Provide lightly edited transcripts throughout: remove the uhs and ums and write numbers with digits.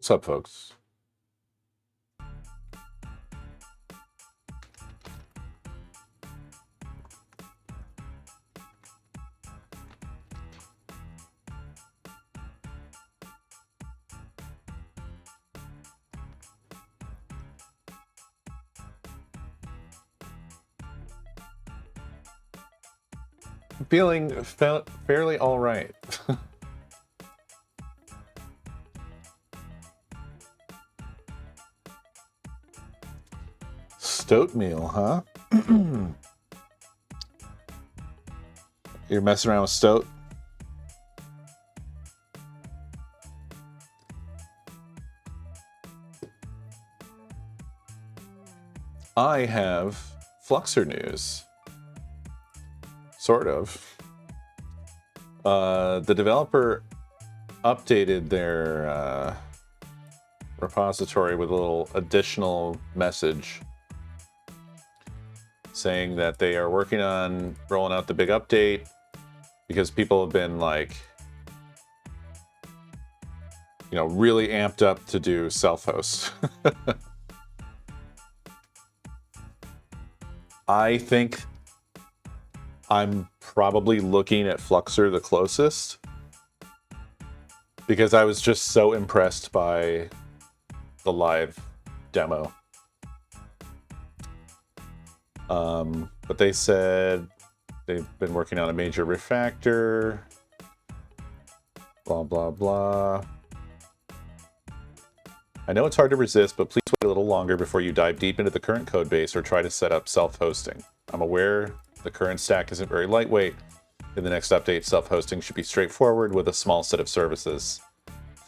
What's up, folks? Feeling fairly all right. Stoat meal, huh? You're messing around with stoat? I have Fluxer news. Sort of. The developer updated their repository with a little additional message saying that they are working on rolling out the big update because people have been like, you know, really amped up to do self-host. I think I'm probably looking at Fluxer the closest because I was just so impressed by the live demo. But they said they've been working on a major refactor, blah, blah, blah. I know it's hard to resist, but please wait a little longer before you dive deep into the current code base or try to set up self-hosting. I'm aware the current stack isn't very lightweight. In the next update, self-hosting should be straightforward with a small set of services.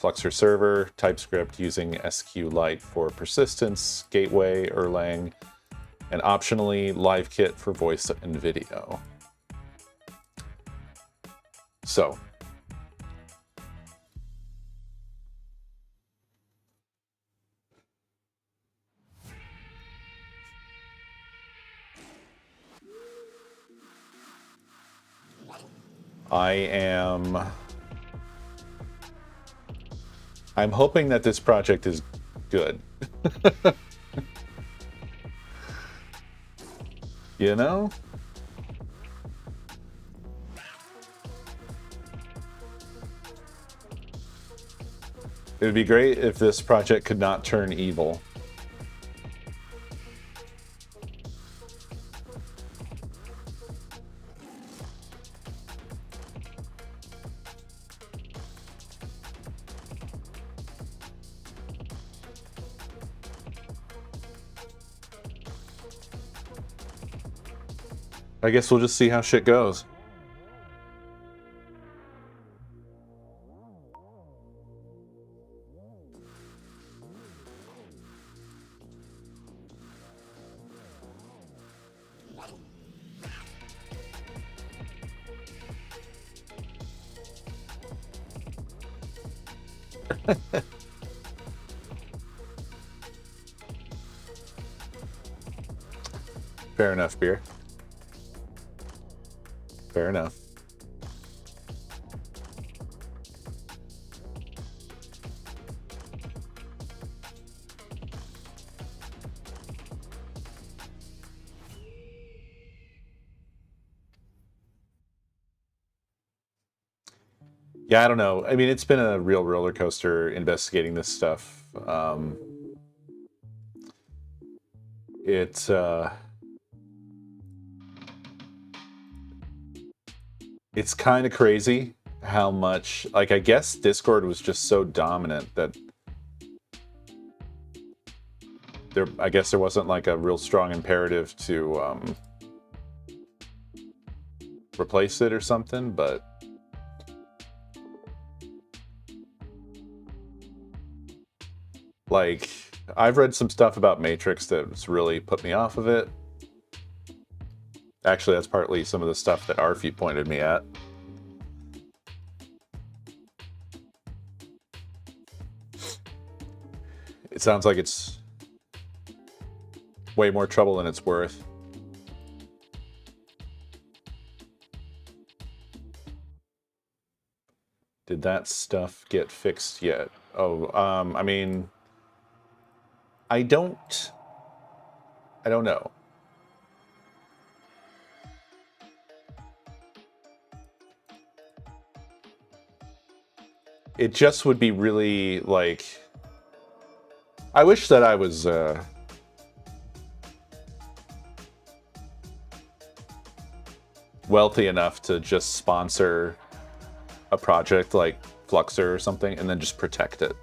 Fluxer server, TypeScript using SQLite for persistence, gateway, Erlang, and optionally LiveKit for voice and video. So, I'm hoping that this project is good. You know? It would be great if this project could not turn evil. I guess we'll just see how shit goes. Fair enough, beer. Fair enough. Yeah, I don't know. I mean, it's been a real roller coaster investigating this stuff. It's kind of crazy how much, like, I guess Discord was just so dominant that I guess there wasn't like a real strong imperative to replace it or something, but like, I've read some stuff about Matrix that's really put me off of it. Actually, that's partly some of the stuff that Arfie pointed me at. It sounds like it's way more trouble than it's worth. Did that stuff get fixed yet? Oh, I mean, I don't know. It just would be really, like, I wish that I was, wealthy enough to just sponsor a project like Fluxer or something and then just protect it,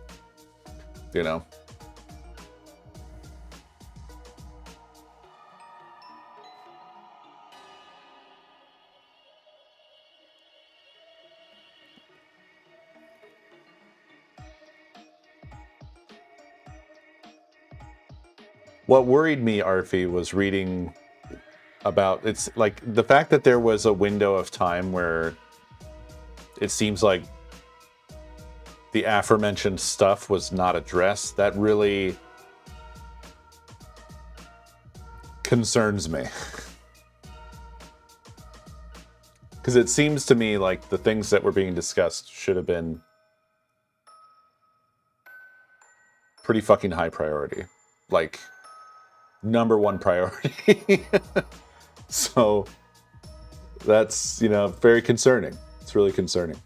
you know? What worried me, Arfie, was reading about, it's like the fact that there was a window of time where it seems like the aforementioned stuff was not addressed. That really concerns me. Because it seems to me like the things that were being discussed should have been pretty fucking high priority. Like, #1 priority. So that's, you know, very concerning. It's really concerning.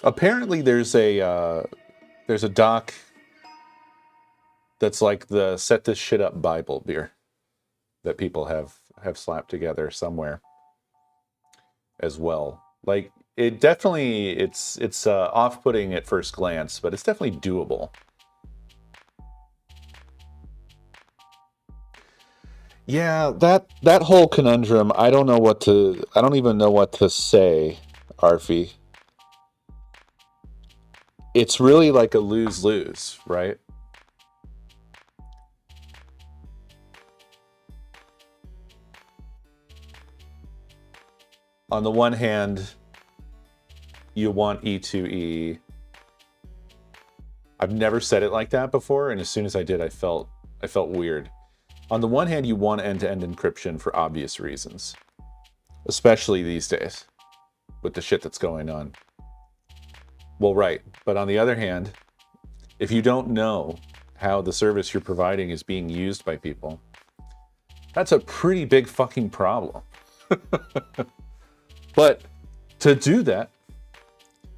Apparently there's a doc that's like the Set This Shit Up Bible beer that people have slapped together somewhere as well. Like, it definitely, it's off-putting at first glance, but it's definitely doable. Yeah, that whole conundrum, I don't even know what to say, Arfie. It's really like a lose-lose, right? On the one hand, you want E2E. I've never said it like that before, and as soon as I did, I felt weird. On the one hand, you want end-to-end encryption for obvious reasons, especially these days with the shit that's going on. Well, right. But on the other hand, if you don't know how the service you're providing is being used by people, that's a pretty big fucking problem. But to do that,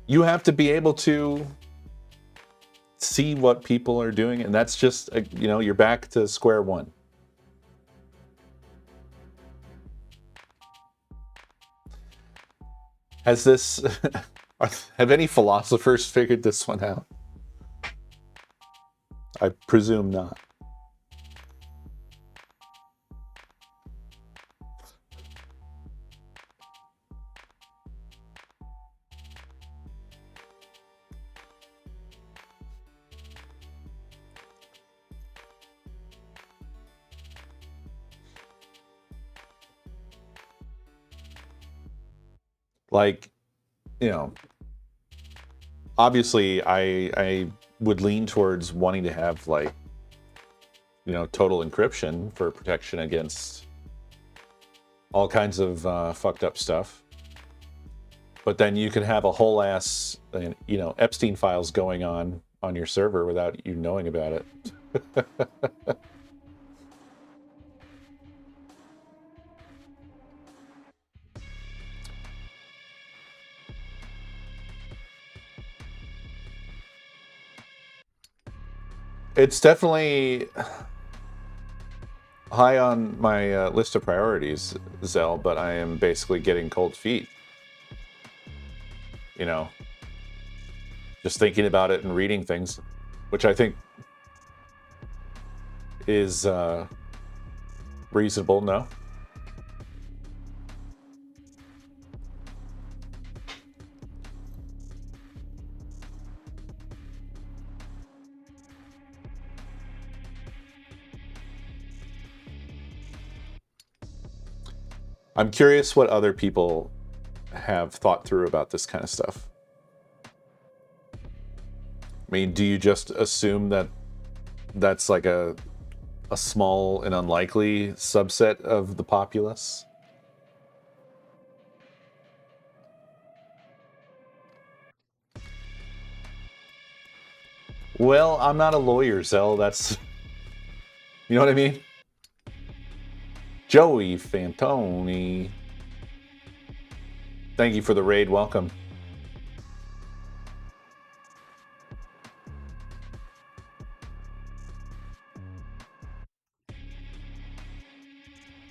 you have to be able to see what people are doing, and that's just, you know, you're back to square one. Has this... have any philosophers figured this one out? I presume not. Like, you know, obviously I would lean towards wanting to have, like, you know, total encryption for protection against all kinds of fucked up stuff. But then you could have a whole ass, you know, Epstein files going on your server without you knowing about it. It's definitely high on my list of priorities, Zell, but I am basically getting cold feet. You know, just thinking about it and reading things, which I think is reasonable, no? I'm curious what other people have thought through about this kind of stuff. I mean, do you just assume that that's like a a small and unlikely subset of the populace. Well, I'm not a lawyer, Zell. That's... You know what I mean? Joey Fantoni. Thank you for the raid. Welcome.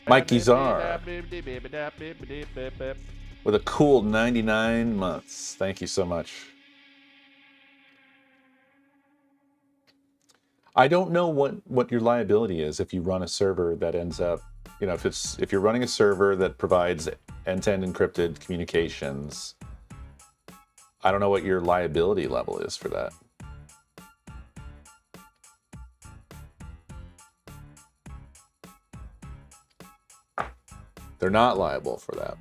Mikey Czar with a cool 99 months. Thank you so much. I don't know what your liability is if you run a server that ends up, you know, if you're running a server that provides end-to-end encrypted communications. I don't know what your liability level is for that. They're not liable for that.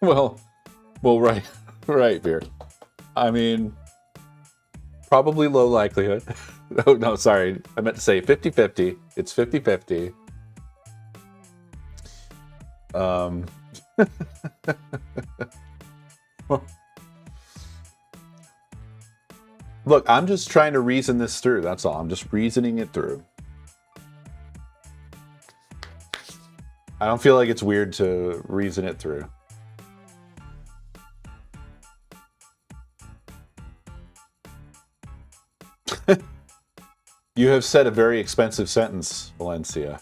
well, right, Beer. I mean, probably low likelihood. Oh, no, sorry. I meant to say 50-50. It's 50-50. Look, I'm just trying to reason this through. That's all. I'm just reasoning it through. I don't feel like it's weird to reason it through. You have said a very expensive sentence, Valencia.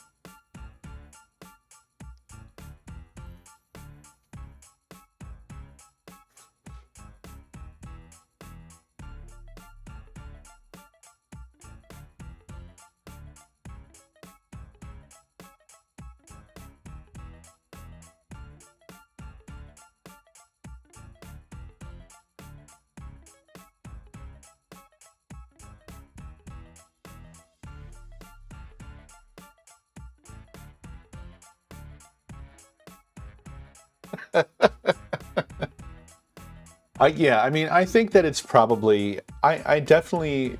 Yeah, I mean, I think that it's probably... I definitely...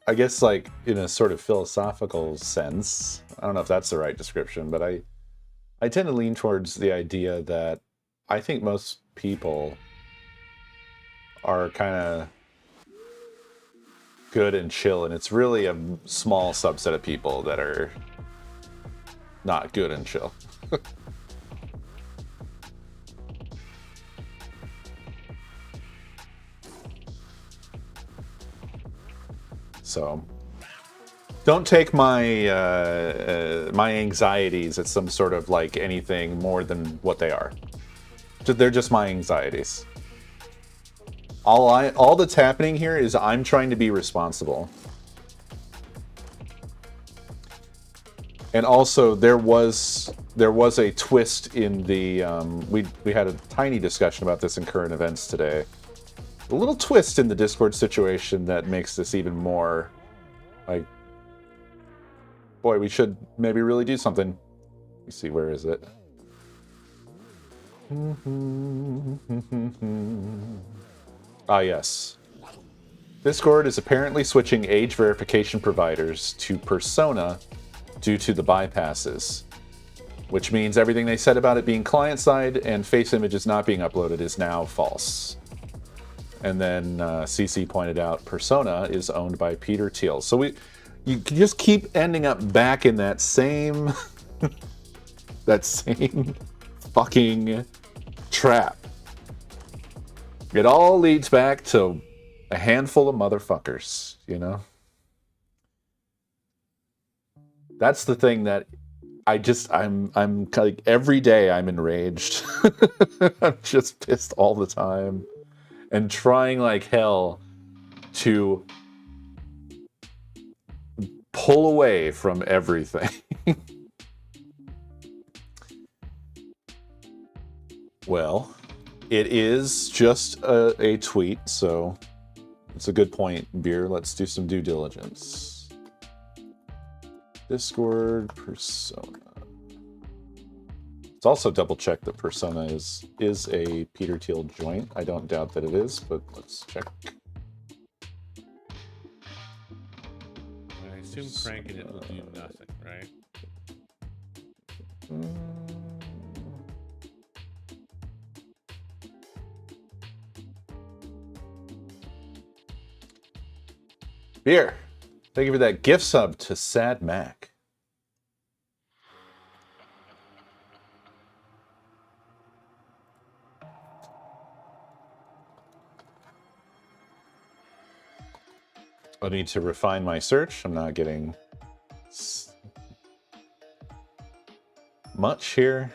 I guess, like, in a sort of philosophical sense, I don't know if that's the right description, but I tend to lean towards the idea that I think most people are kind of good and chill, and it's really a small subset of people that are not good and chill. So, don't take my my anxieties as some sort of like anything more than what they are. They're just my anxieties. All that's happening here is I'm trying to be responsible. And also, there was a twist in the we had a tiny discussion about this in current events today. A little twist in the Discord situation that makes this even more like, boy, we should maybe really do something. Let me see, where is it? Ah, yes. Discord is apparently switching age verification providers to Persona due to the bypasses, which means everything they said about it being client-side and face images not being uploaded is now false. And then CC pointed out Persona is owned by Peter Thiel. So you just keep ending up back in that same that same fucking trap. It all leads back to a handful of motherfuckers, you know? That's the thing that I'm like, every day I'm enraged. I'm just pissed all the time. And trying like hell to pull away from everything. Well, it is just a tweet, so it's a good point, Beer. Let's do some due diligence. Discord persona. Let's also double check that persona is a Peter Thiel joint. I don't doubt that it is, but let's check. I assume cranking it will do nothing, right? Beer, thank you for that gift sub to Sad Mac. I need to refine my search. I'm not getting much here.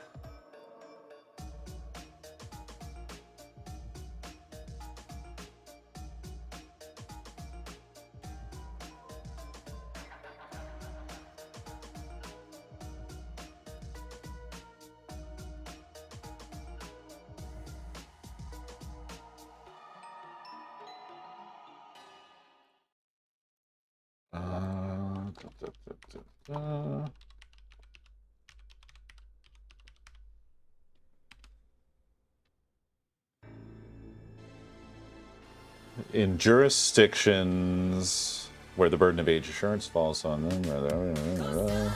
In jurisdictions where the burden of age assurance falls on them,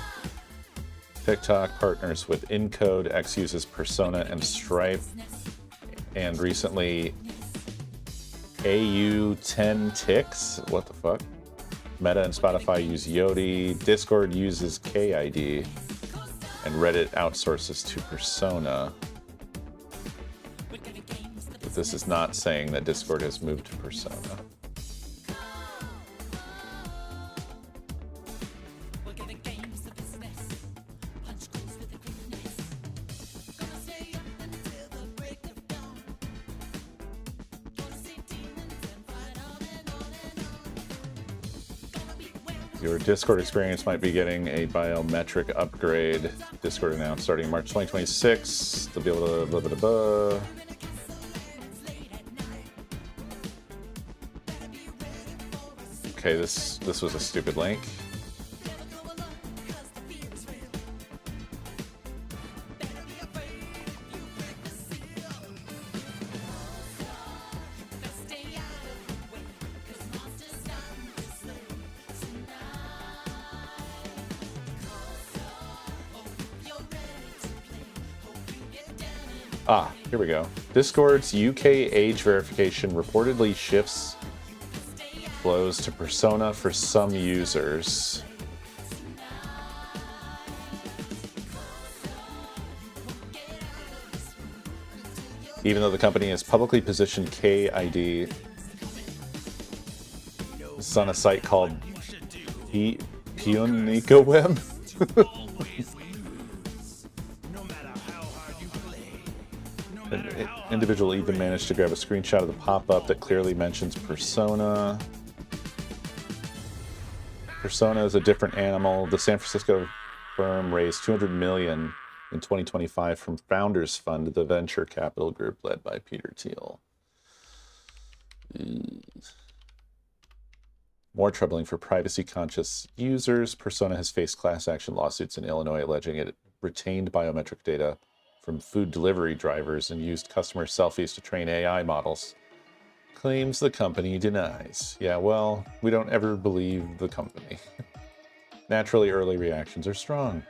TikTok partners with Encode, X uses Persona and Stripe, and recently AU10Tix. What the fuck? Meta and Spotify use Yoti, Discord uses KID, and Reddit outsources to Persona. But this is not saying that Discord has moved to Persona. Your Discord experience might be getting a biometric upgrade. Discord announced starting March 2026. They'll be able to blah, blah, blah. Okay, this was a stupid link. Ah, here we go. Discord's UK age verification reportedly shifts flows to Persona for some users. Even though the company has publicly positioned KID, it's on a site called Pionicoweb. An individual even managed to grab a screenshot of the pop-up that clearly mentions Persona. Persona is a different animal. The San Francisco firm raised $200 million in 2025 from Founders Fund, the venture capital group led by Peter Thiel. More troubling for privacy-conscious users, Persona has faced class action lawsuits in Illinois alleging it retained biometric data from food delivery drivers and used customer selfies to train AI models. Claims the company denies. Yeah, well, we don't ever believe the company. Naturally, early reactions are strong.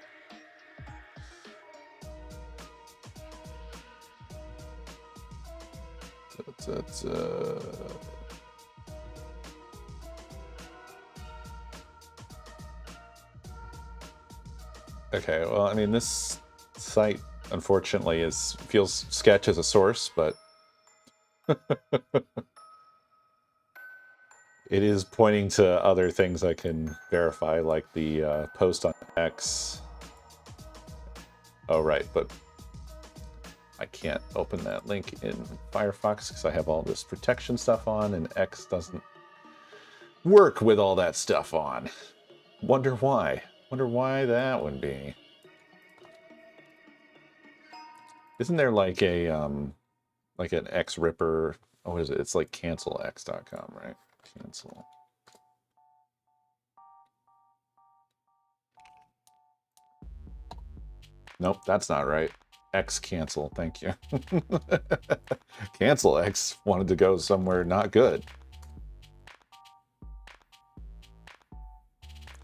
Okay, well, I mean, this site, unfortunately, feels sketch as a source, but it is pointing to other things I can verify, like the post on X. Oh, right, but I can't open that link in Firefox because I have all this protection stuff on, and X doesn't work with all that stuff on. Wonder why. Wonder why that would be. Isn't there like like an X Ripper? Oh, what is it? It's like cancelx.com, right? Cancel. Nope, that's not right. X cancel, thank you. Cancel X wanted to go somewhere not good.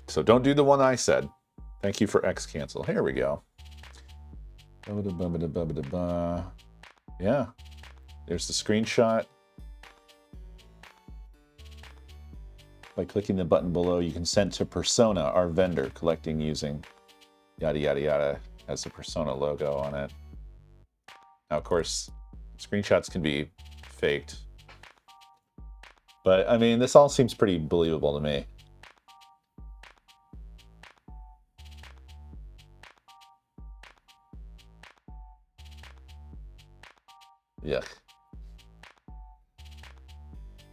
So don't do the one I said. Thank you for X cancel. Here we go. Yeah, there's the screenshot. By clicking the button below, you can send to Persona, our vendor, collecting using yada yada yada, has the Persona logo on it. Now, of course, screenshots can be faked. But, I mean, this all seems pretty believable to me. Yuck.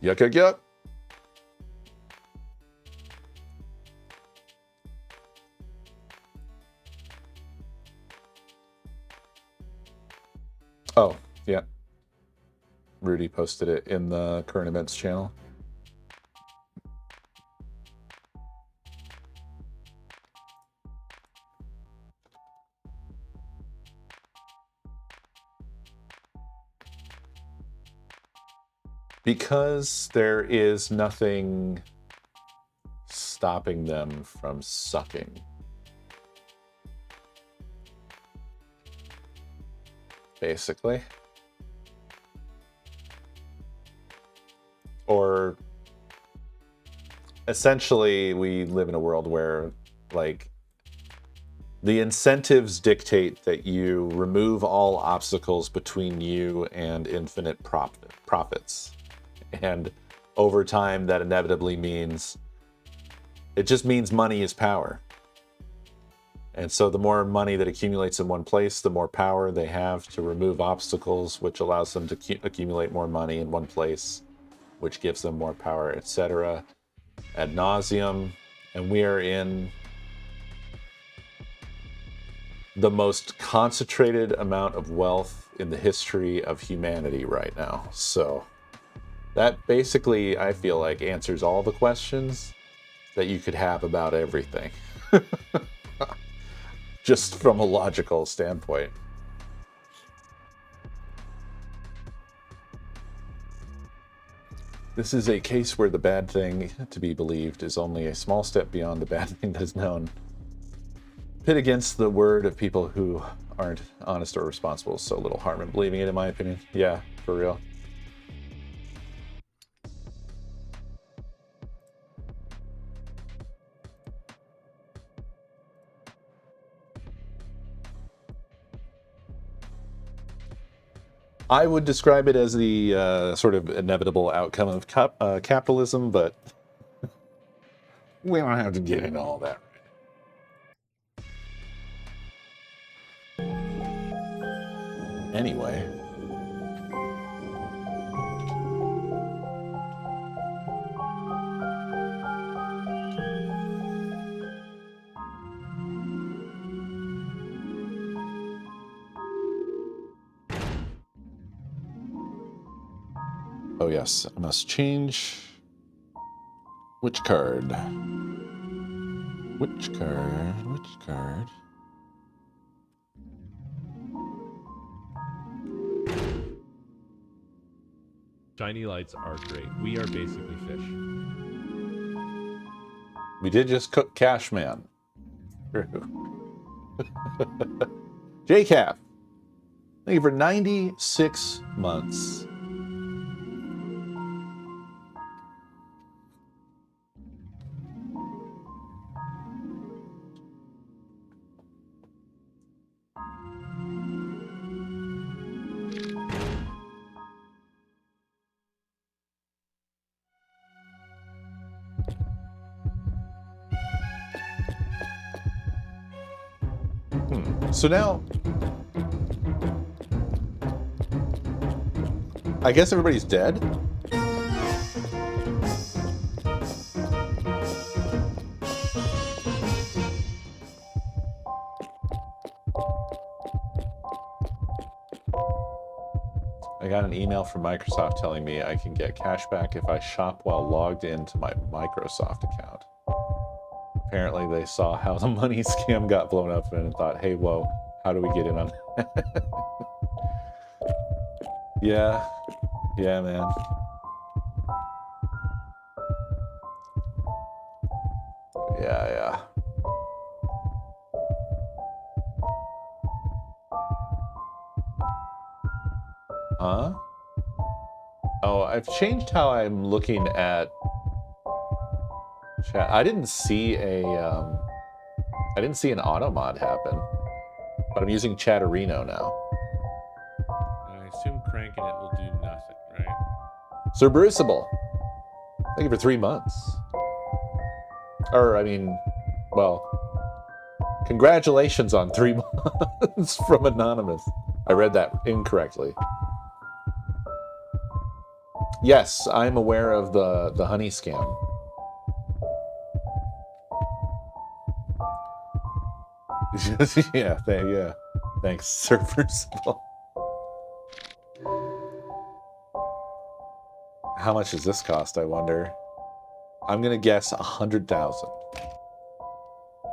Yuck, yuck, yuck. Oh, yeah. Rudy posted it in the current events channel. Because there is nothing stopping them from sucking. Basically. Or essentially, we live in a world where, like, the incentives dictate that you remove all obstacles between you and infinite profits. And over time, that inevitably means, it just means money is power. And so the more money that accumulates in one place, the more power they have to remove obstacles, which allows them to accumulate more money in one place, which gives them more power, etc. Ad nauseum. And we are in the most concentrated amount of wealth in the history of humanity right now. So that basically, I feel like, answers all the questions that you could have about everything. Just from a logical standpoint. This is a case where the bad thing to be believed is only a small step beyond the bad thing that is known. Pit against the word of people who aren't honest or responsible, so little harm in believing it, in my opinion. Yeah, for real. I would describe it as the sort of inevitable outcome of capitalism, but we don't have to get into all that. Anyway. Oh yes, I must change. Which card? Which card? Which card? Shiny lights are great. We are basically fish. We did just cook Cashman. JCap. Thank you for 96 months. So now, I guess everybody's dead? I got an email from Microsoft telling me I can get cash back if I shop while logged into my Microsoft account. Apparently they saw how the money scam got blown up and thought, hey, whoa, how do we get in on that? Yeah. Yeah, man. Yeah. Huh? Oh, I've changed how I'm looking at chat. I didn't see an auto mod happen, but I'm using Chatterino now. I assume cranking it will do nothing, right? Sir Bruceable, thank you for 3 months. Or, I mean, well, congratulations on 3 months from Anonymous. I read that incorrectly. Yes, I'm aware of the honey scam. Yeah, thanks, Sir Bruceable. How much does this cost, I wonder? I'm gonna guess 100,000.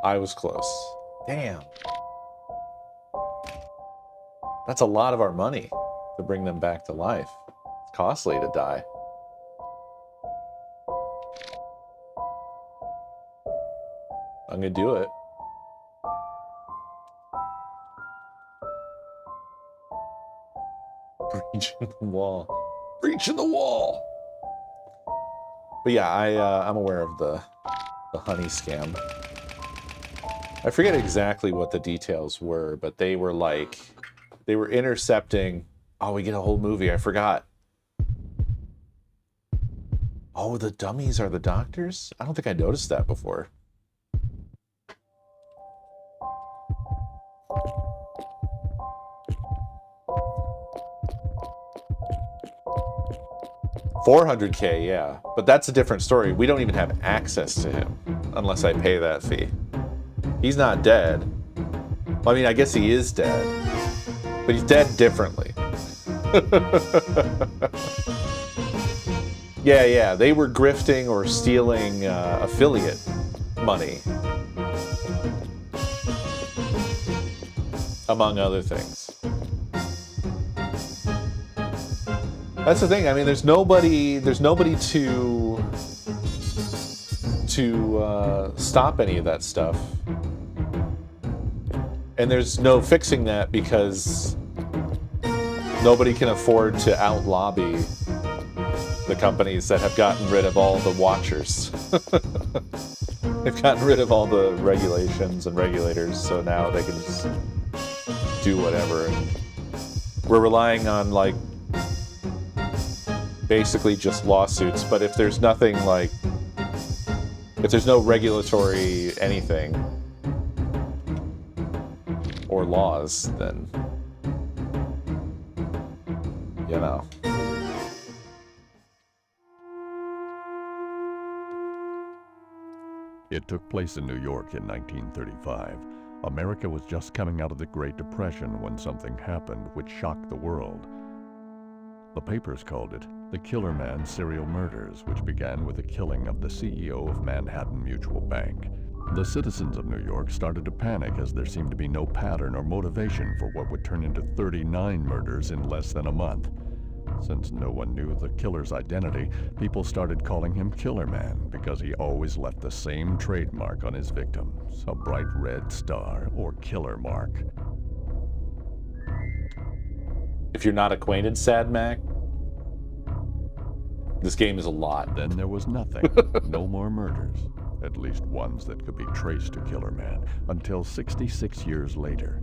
I was close. Damn. That's a lot of our money to bring them back to life. It's costly to die. I'm gonna do it. Breaching the wall. Breaching the wall! But yeah, I'm aware of the honey scam. I forget exactly what the details were, but they were like, they were intercepting. Oh, we get a whole movie. I forgot. Oh, the dummies are the doctors? I don't think I noticed that before. $400K, yeah. But that's a different story. We don't even have access to him unless I pay that fee. He's not dead. Well, I mean, I guess he is dead. But he's dead differently. Yeah. They were grifting or stealing affiliate money. Among other things. That's the thing. I mean, there's nobody to stop any of that stuff. And there's no fixing that because nobody can afford to out-lobby the companies that have gotten rid of all the watchers. They've gotten rid of all the regulations and regulators, so now they can just do whatever. And we're relying on, like, basically just lawsuits, but if there's nothing like, if there's no regulatory anything or laws, then, you know. It took place in New York in 1935. America was just coming out of the Great Depression when something happened which shocked the world. The papers called it the Killer Man Serial Murders, which began with the killing of the CEO of Manhattan Mutual Bank. The citizens of New York started to panic as there seemed to be no pattern or motivation for what would turn into 39 murders in less than a month. Since no one knew the killer's identity, people started calling him Killer Man because he always left the same trademark on his victims, a bright red star or killer mark. If you're not acquainted, Sad Mac, this game is a lot. Then there was nothing. No more murders. At least ones that could be traced to Killer Man, until 66 years later.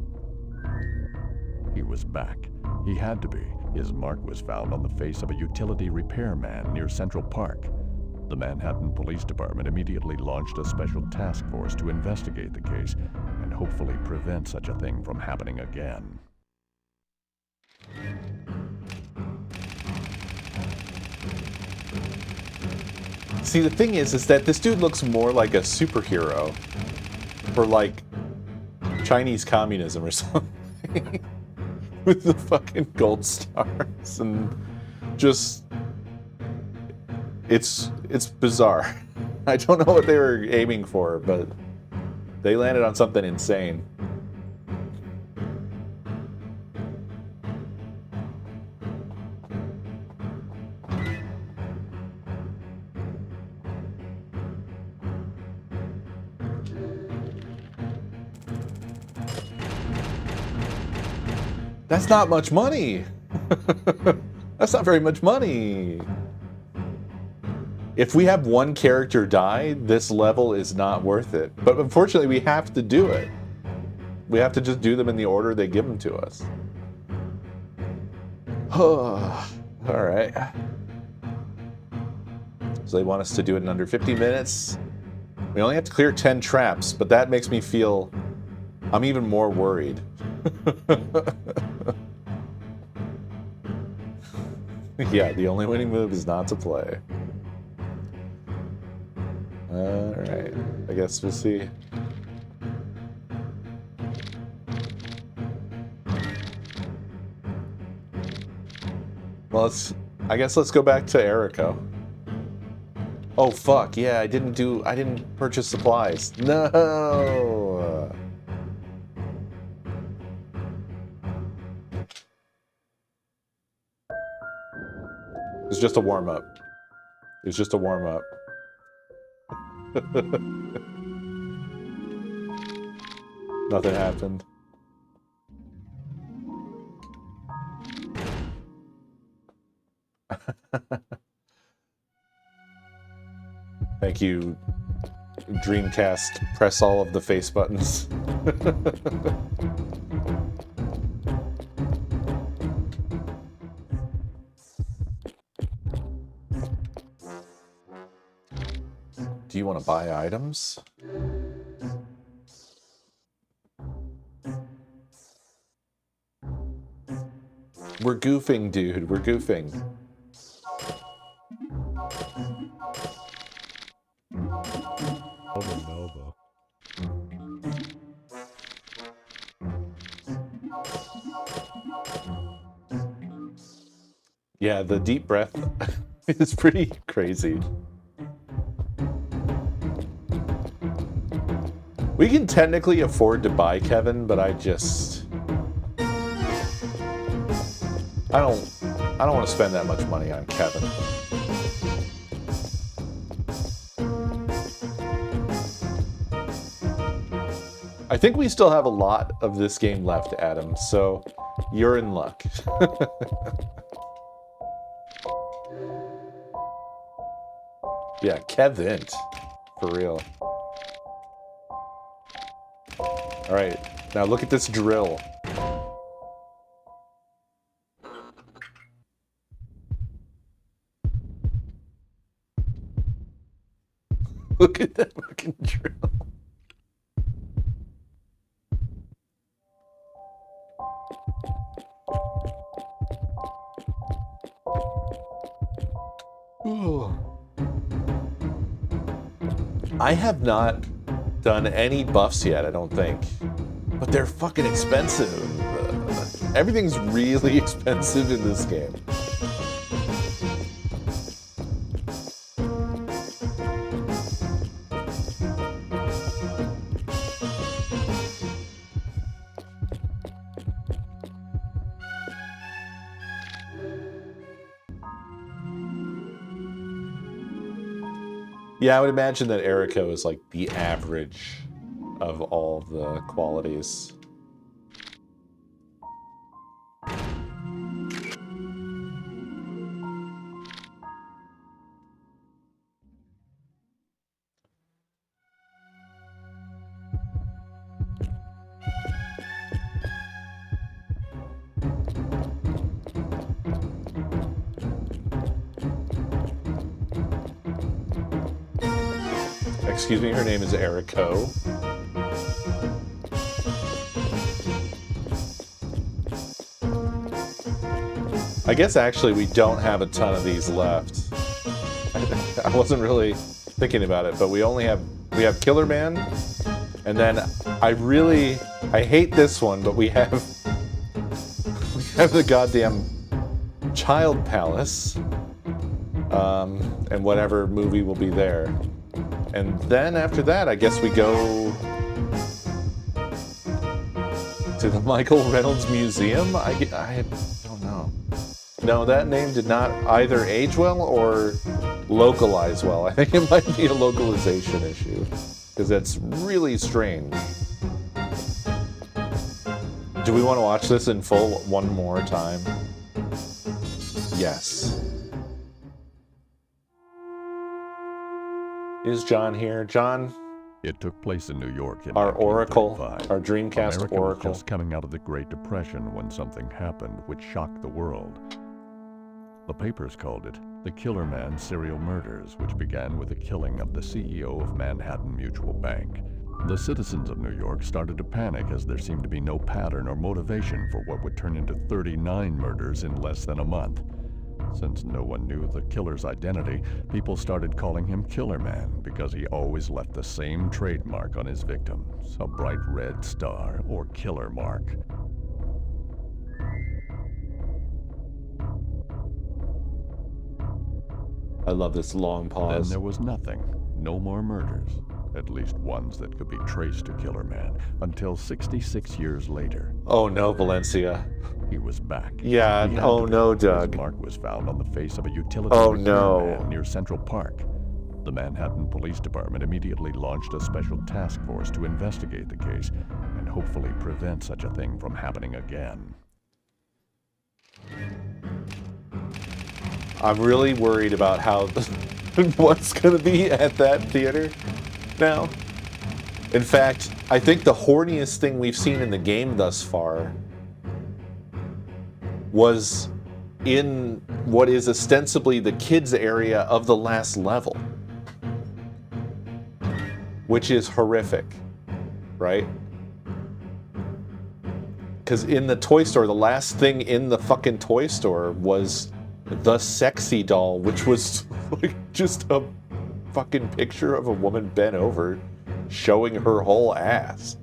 He was back. He had to be. His mark was found on the face of a utility repairman near Central Park. The Manhattan Police Department immediately launched a special task force to investigate the case and hopefully prevent such a thing from happening again. See, the thing is that this dude looks more like a superhero for, like, Chinese communism or something. with the fucking gold stars and just it's bizarre. I don't know what they were aiming for, but they landed on something insane. That's not much money. That's not very much money. If we have one character die, this level is not worth it. But unfortunately, we have to do it. We have to just do them in the order they give them to us. All right. So they want us to do it in under 50 minutes. We only have to clear 10 traps, but that makes me feel I'm even more worried. Yeah, the only winning move is not to play. Alright, I guess we'll see. Well, I guess let's go back to Erico. Oh fuck, yeah, I didn't purchase supplies. No! It's just a warm-up. It's just a warm-up. Nothing happened. Thank you, Dreamcast. Press all of the face buttons. Do you want to buy items? We're goofing, dude. We're goofing. Nova. Yeah, the deep breath is pretty crazy. We can technically afford to buy Kevin, but I don't want to spend that much money on Kevin. I think we still have a lot of this game left, Adam, so you're in luck. Yeah, Kevin, for real. All right, now look at this drill. Look at that fucking drill. Ooh. I have not done any buffs yet, I don't think. But they're fucking expensive. Everything's really expensive in this game. Yeah, I would imagine that Erico is like the average of all the qualities. Excuse me, her name is Erico. I guess actually we don't have a ton of these left. I wasn't really thinking about it, but we have Killer Man, and then I hate this one, but we have have the goddamn Child Palace, and whatever movie will be there. And then after that, I guess we go to the Michael Reynolds Museum? I don't know. No, that name did not either age well or localize well. I think it might be a localization issue, because that's really strange. Do we want to watch this in full one more time? Yes. Is John here? John? It took place in New York in Our Oracle, 1935. our Dreamcast America Oracle. was just coming out of the Great Depression when something happened which shocked the world. The papers called it the Killer Man Serial Murders, which began with the killing of the CEO of Manhattan Mutual Bank. The citizens of New York started to panic as there seemed to be no pattern or motivation for what would turn into 39 murders in less than a month. Since no one knew the killer's identity, people started calling him Killer Man because he always left the same trademark on his victims, a bright red star or killer mark. I love this long Then pause. there was nothing, no more murders, at least ones that could be traced to Killer Man, until 66 years later. Oh no, Valencia. He was back. Yeah, He had oh to be. no, His Doug. mark was found on the face of a utility Oh, repair no. man near Central Park. The Manhattan Police Department immediately launched a special task force to investigate the case and hopefully prevent such a thing from happening again. I'm really worried about how what's going to be at that theater now. In fact, I think the horniest thing we've seen in the game thus far was in what is ostensibly the kids area of the last level, which is horrific, right? Because in the toy store, the last thing in the fucking toy store was the sexy doll, which was like just a fucking picture of a woman bent over showing her whole ass.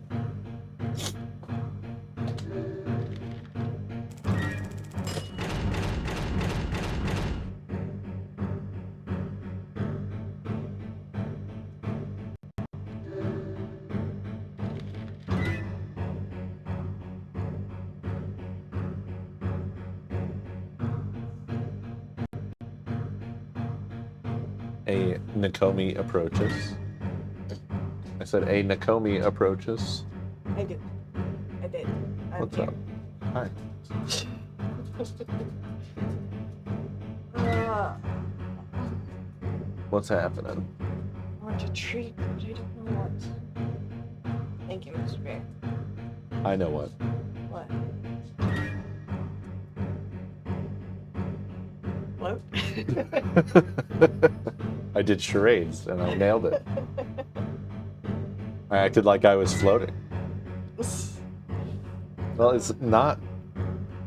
A Nakomi approaches. I said a Nakomi approaches. I did. I'm What's here. up? Hi. What's happening? I want a treat, but I don't know what. Thank you, Mr. Bear. I know what. What? Float? I did charades and I nailed it. I acted like I was floating. Well, it's not.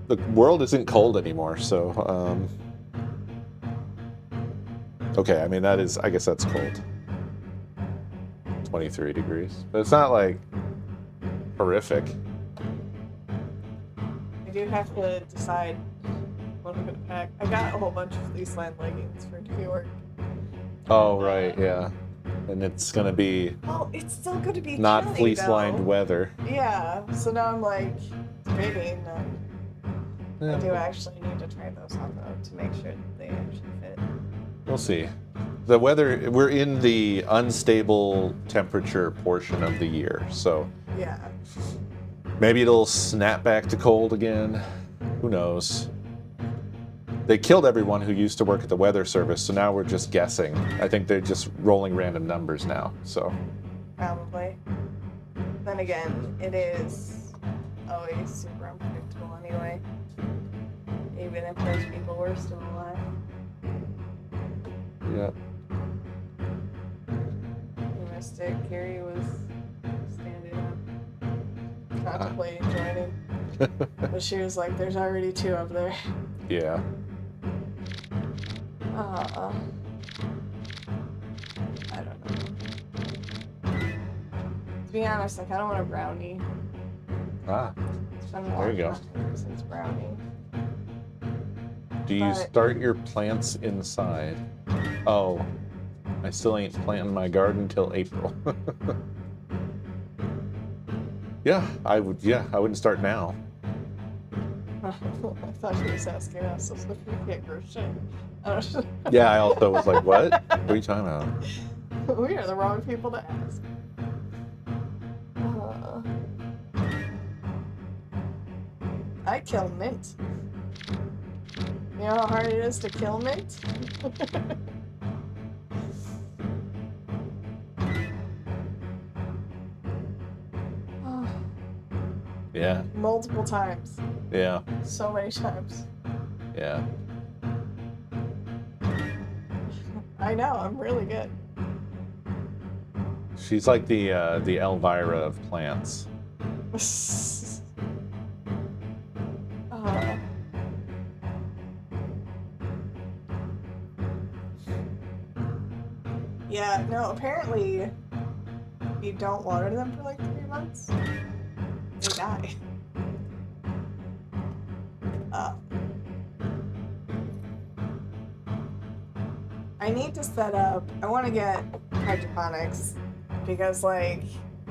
The world isn't cold anymore, so. Okay, I mean, that is. I guess that's cold. 23 degrees. But it's not like horrific. I do have to decide what I'm gonna pack. I got a whole bunch of fleece lined leggings for New York. Oh, right, yeah. And it's going to be Well, it's still gonna be not chilly, fleece lined though. weather. Yeah, so now I'm like debating. I Yeah, do actually need to try those on though to make sure that they actually fit. we'll see. The weather, we're in the unstable temperature portion of the year, so Yeah. maybe it'll snap back to cold again. Who knows? They killed everyone who used to work at the weather service, so now we're just guessing. I think they're just rolling random numbers now, so. Probably. Then again, it is always super unpredictable anyway. Even if those people were still alive. Yeah. The Mystic, Carrie was standing up, contemplating joining. But she was like, there's already 2 up there. Yeah. I don't know. To be honest, I kind of want a brownie. Ah, It's been a There long you go. time since brownie. Do you But- start your plants inside? Oh, I still ain't planting my garden till April. Yeah, I would. Yeah, I wouldn't start now. I thought she was asking us if we can't grow shit. I don't know. Yeah, I also was like, what? What are you talking about? We are the wrong people to ask. I kill mint. You know how hard it is to kill mint? Yeah, Multiple times. yeah, So many times. yeah. I know, I'm really good. She's like the Elvira of plants. Yeah, no, apparently if you don't water them for like 3 months, they die. I need to set up, I want to get hydroponics because like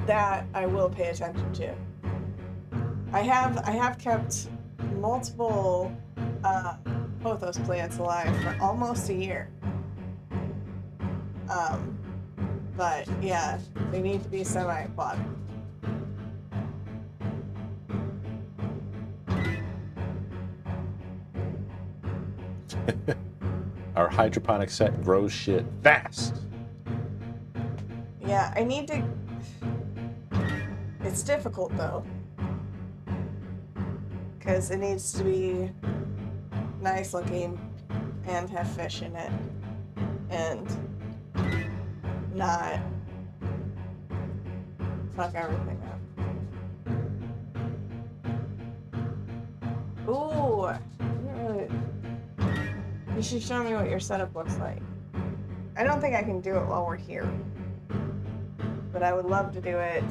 that I will pay attention to. I have kept multiple pothos plants alive for almost a year. But yeah, they need to be semi-aquatic. Our hydroponic set grows shit fast. Yeah, I need to... It's difficult though. Because it needs to be nice looking and have fish in it. And not fuck everything up. Ooh! I didn't really... You should show me what your setup looks like. I don't think I can do it while we're here. But I would love to do it.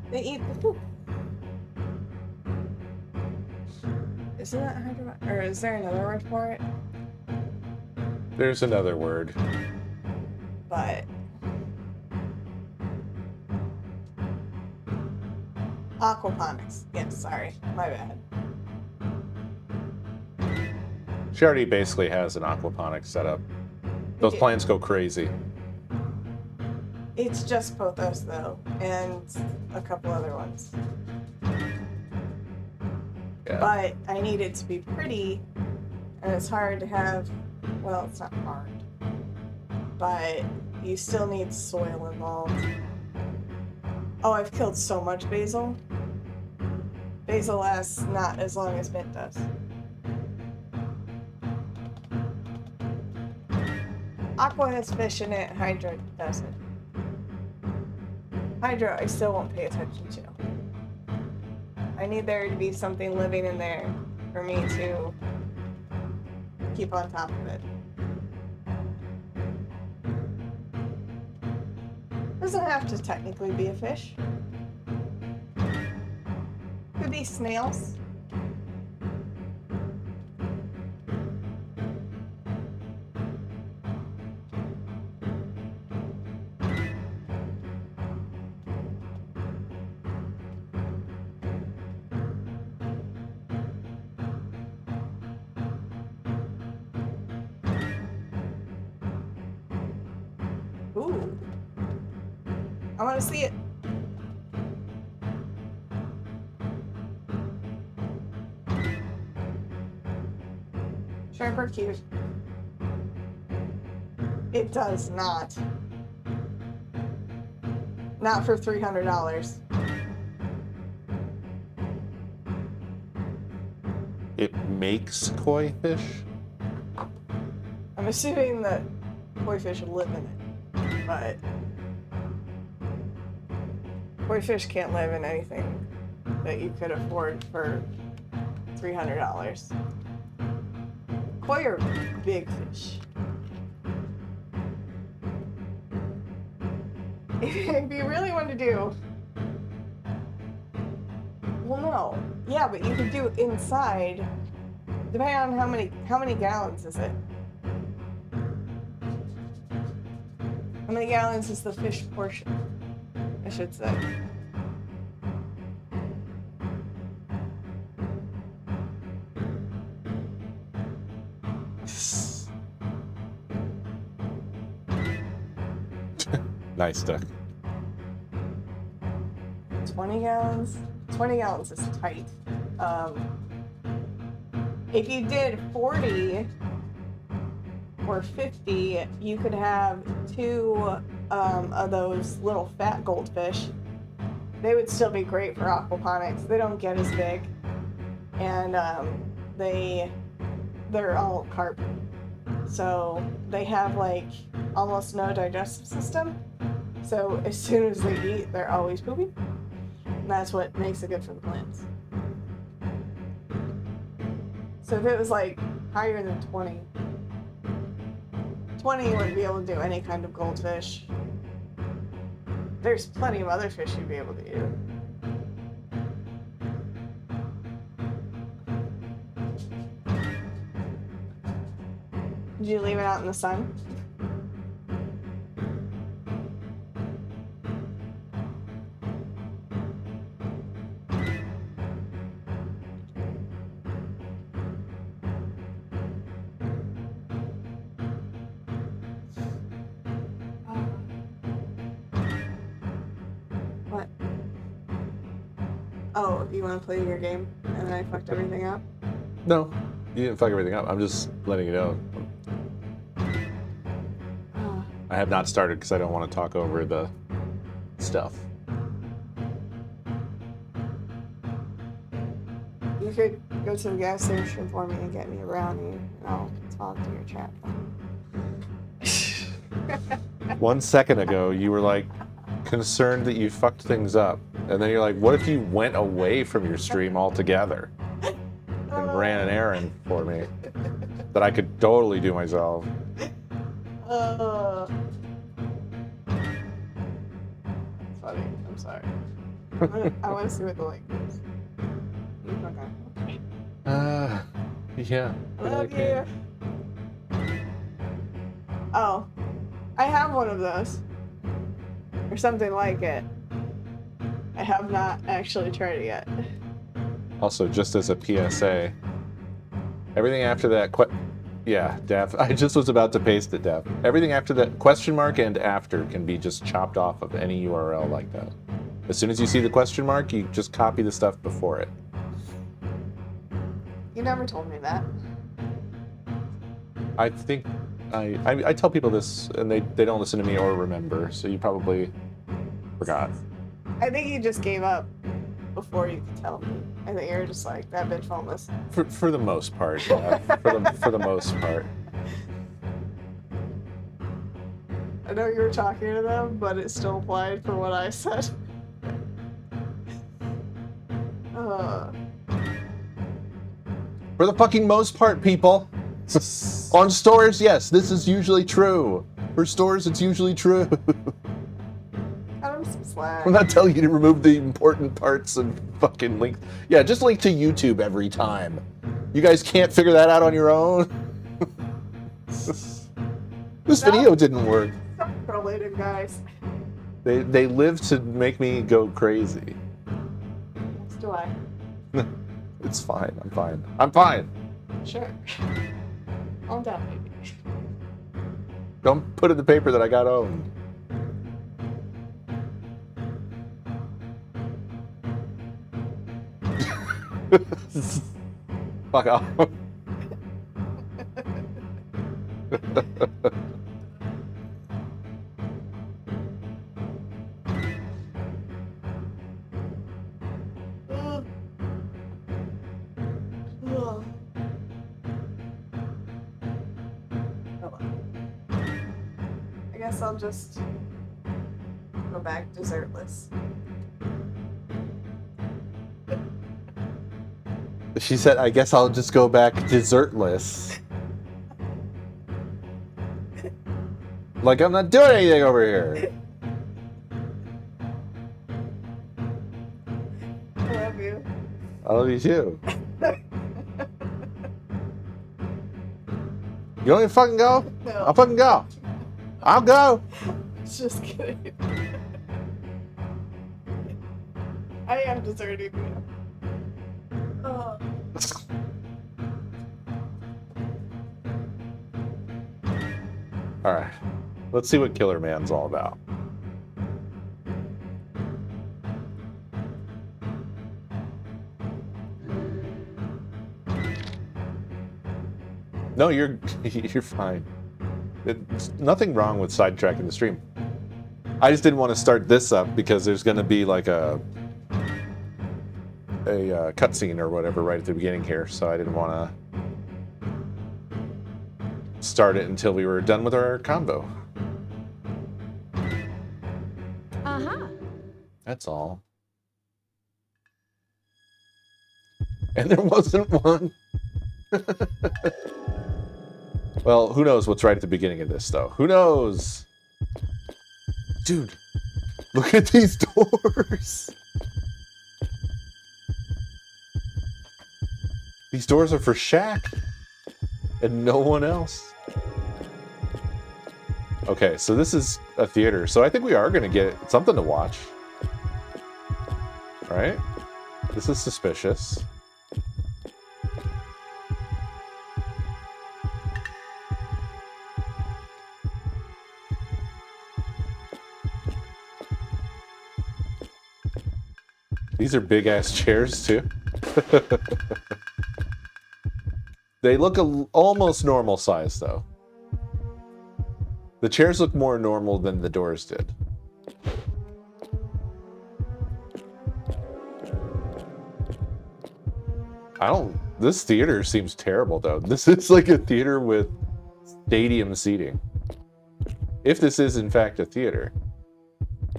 They eat the poop. Isn't that hydroponic? Or is there another word for it? There's another word. But aquaponics. Yes, sorry. My bad. She already basically has an aquaponics setup. Those plants go crazy. It's just pothos though, and a couple other ones. Yeah. But I need it to be pretty, and it's hard to have, well, it's not hard, but you still need soil involved. Oh, I've killed so much basil. Basil lasts not as long as mint does. Aqua has fish in it, Hydra doesn't. Hydra, I still won't pay attention to. I need there to be something living in there for me to keep on top of it. Doesn't have to technically be a fish. Could be snails. Ooh. I want to see it. Shrimp are cute. It does not. Not for $300. It makes koi fish? I'm assuming that koi fish live in it, but koi fish can't live in anything that you could afford for $300. Koi are big fish. If you really want to do, well, no. Yeah, but you could do it inside. Depending on how many gallons is it? How many gallons is the fish portion? I should say. Nice duck. 20 gallons? 20 gallons is tight. If you did 40 or 50, you could have 2 of those little fat goldfish. They would still be great for aquaponics. They don't get as big, and they're all carp, so they have like almost no digestive system. So as soon as they eat, they're always pooping, and that's what makes it good for the plants. So if it was like higher than 20, 20 wouldn't be able to do any kind of goldfish. There's plenty of other fish you'd be able to do. Did you leave it out in the sun? What? Oh, you want to play your game and then I fucked everything up? No, you didn't fuck everything up. I'm just letting you know. I have not started because I don't want to talk over the stuff. You could go to the gas station for me and get me a brownie, and I'll talk to your chat. 1 second ago, you were like concerned that you fucked things up. And then you're like, what if you went away from your stream altogether and ran an errand for me that I could totally do myself? That's funny. I'm sorry. I want to see what the link is. Okay. Yeah. I love you. Oh, I have one of those. Or something like it. I have not actually tried it yet. Also, just as a PSA, everything after that, yeah, Daph, I just was about to paste it, Daph. Everything after that, question mark and after can be just chopped off of any URL like that. As soon as you see the question mark, you just copy the stuff before it. You never told me that. I think I tell people this and they don't listen to me or remember, so you probably forgot. I think you just gave up before you could tell me. I think you're just like, that bitch won't listen. For the most part, yeah. for the most part. I know you were talking to them, but it still applied for what I said. For the fucking most part, people. On stores, yes, this is usually true. For stores, it's usually true. Cut him some slack. I'm not telling you to remove the important parts and fucking link. Yeah, just link to YouTube every time. You guys can't figure that out on your own? This video didn't work. Related guys. They live to make me go crazy. Yes, do I? It's fine. I'm fine. I'm fine. Sure. Calm down, baby. Don't put in the paper that I got owned. Fuck off. I guess I'll just go back dessertless. She said, I guess I'll just go back dessertless. Like, I'm not doing anything over here. I love you. I love you too. You want me to fucking go? No. I'll fucking go. I'll go. Just kidding. I am deserting you. Oh. All right. Let's see what Killer Man's all about. No, you're fine. It's nothing wrong with sidetracking the stream. I just didn't want to start this up because there's going to be like a cutscene or whatever right at the beginning here, so I didn't want to start it until we were done with our convo. Uh-huh. That's all. And there wasn't one. Well, who knows what's right at the beginning of this, though? Who knows? Dude, look at these doors. These doors are for Shaq and no one else. Okay, so this is a theater, so I think we are going to get something to watch. Right? This is suspicious. These are big-ass chairs, too. They look almost normal size, though. The chairs look more normal than the doors did. This theater seems terrible, though. This is like a theater with stadium seating. If this is, in fact, a theater.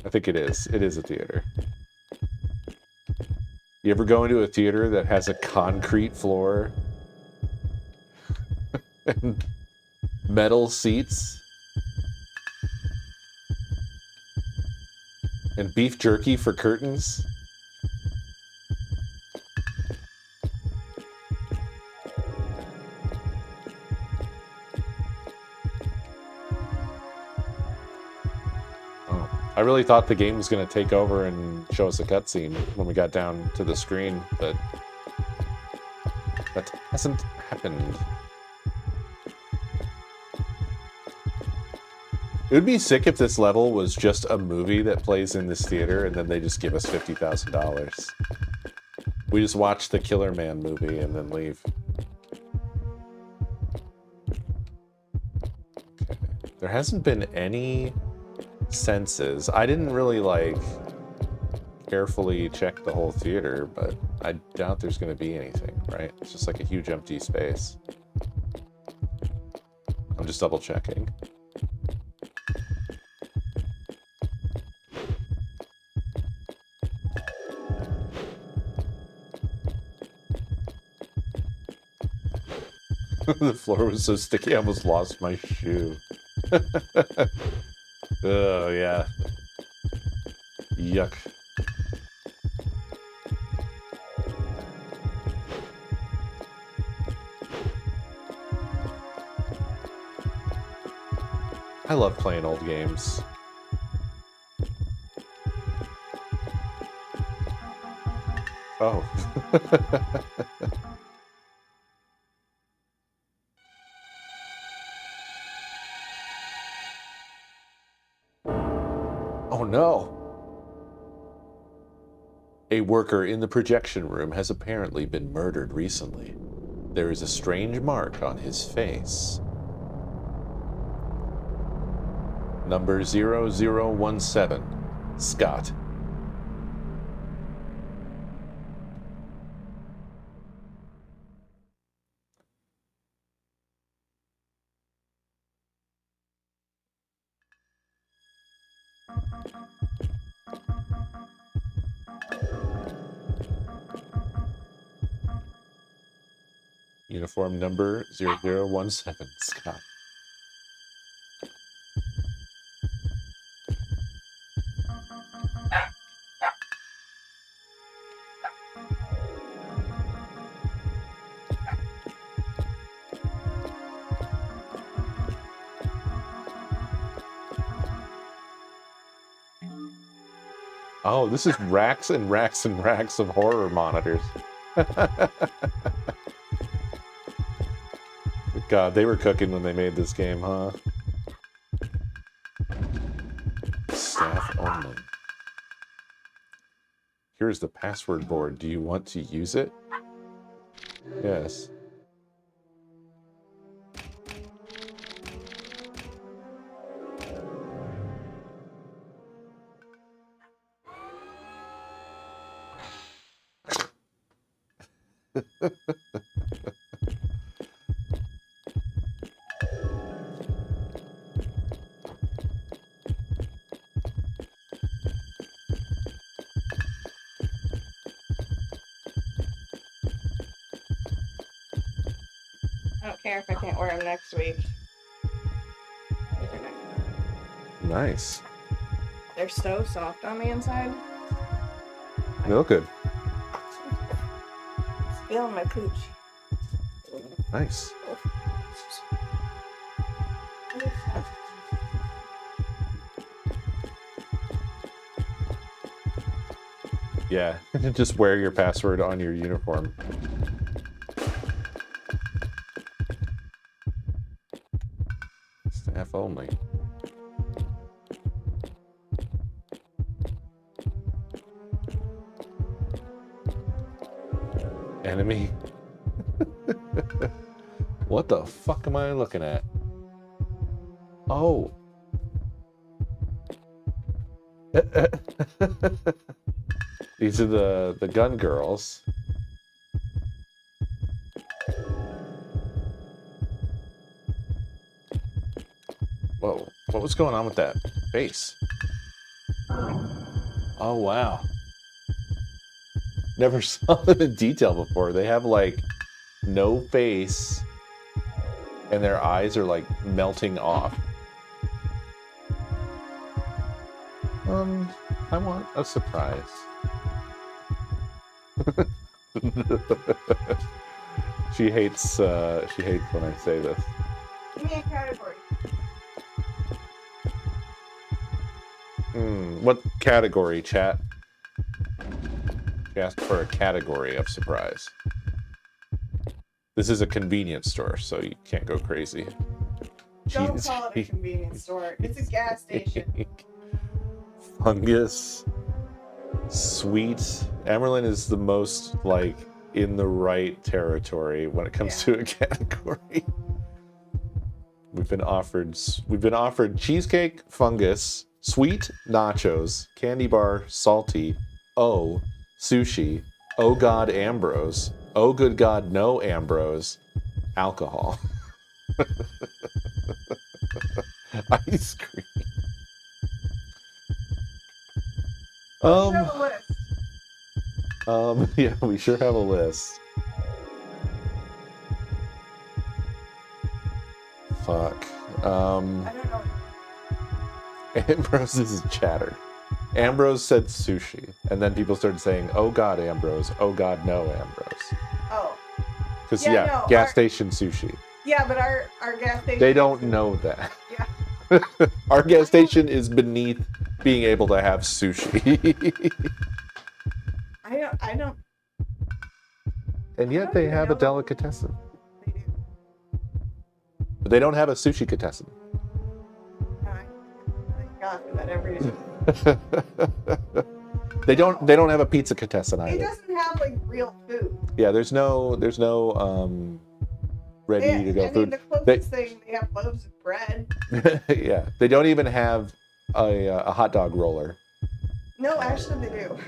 I think it is. It is a theater. You ever go into a theater that has a concrete floor and metal seats and beef jerky for curtains? I really thought the game was going to take over and show us a cutscene when we got down to the screen, but that hasn't happened. It would be sick if this level was just a movie that plays in this theater and then they just give us $50,000. We just watch the Killer Man movie and then leave. Okay. There hasn't been any senses. I didn't really like carefully check the whole theater, but I doubt there's going to be anything, right? It's just like a huge empty space. I'm just double checking. The floor was so sticky I almost lost my shoe. Oh, yeah. Yuck. I love playing old games. Oh. Oh no! A worker in the projection room has apparently been murdered recently. There is a strange mark on his face. Number 0017, Scott. Uniform number 0017, Scott. Oh, this is racks and racks and racks of horror monitors. God, they were cooking when they made this game, huh? Staff only. Here's the password board. Do you want to use it? Yes. I don't care if I can't wear them next week. Nice. They're so soft on the inside. They look good. Feeling my pooch. Nice. Yeah, just wear your password on your uniform. Staff only. Enemy. What the fuck am I looking at? Oh. These are the gun girls. Whoa, what was going on with that face? Oh, wow. Never saw them in detail before. They have, like, no face, and their eyes are, like, melting off. I want a surprise. She hates when I say this. Give me a category. What category, chat? She asked for a category of surprise. This is a convenience store, so you can't go crazy. Don't call it a convenience store. It's a gas station. Fungus. Sweet. Emerlyn is the most, like, in the right territory when it comes to a category. We've been offered cheesecake, fungus, sweet, nachos, candy bar, salty, sushi, oh god, Ambrose, oh good god, no Ambrose, alcohol. Ice cream. Have a list. Yeah, we sure have a list. Fuck. I don't know. Ambrose is chatter. Ambrose said sushi, and then people started saying, oh god, Ambrose, oh god, no, Ambrose. Oh. Because, No, gas station sushi. Yeah, but our gas station... They don't know that. Yeah. Our gas station is beneath being able to have sushi. I don't... And yet they have a delicatessen. They do. But they don't have a sushi catessen. Thank God for that every day. They don't have a pizza catessen It either. doesn't have, like, real food. Yeah, there's no ready to go food. The closest thing, they have loaves of bread. Yeah, they don't even have a hot dog roller. No, actually they do.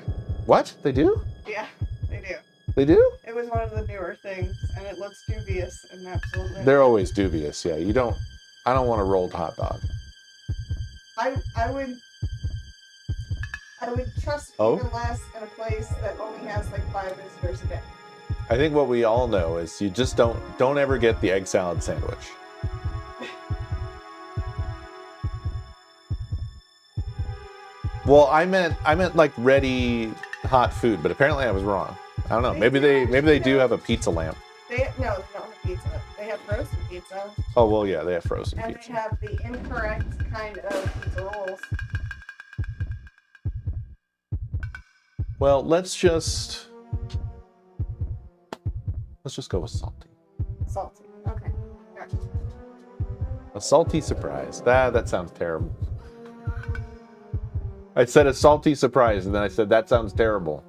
What? They do? Yeah, they do. They do? It was one of the newer things, and it looks dubious and absolutely... They're always dubious, yeah. I don't want a rolled hot dog. I would trust even less in a place that only has like 5 visitors a day. I think what we all know is you just don't ever get the egg salad sandwich. Well, I meant like ready hot food, but apparently I was wrong. I don't know. Maybe they do have a pizza lamp. No, they don't have pizza. They have frozen pizza. Oh well, yeah, they have frozen And pizza. they have the incorrect kind of pizza rolls. Well, let's just go with salty. Salty. Okay. Gotcha. A salty surprise. That sounds terrible. I said a salty surprise, and then I said that sounds terrible.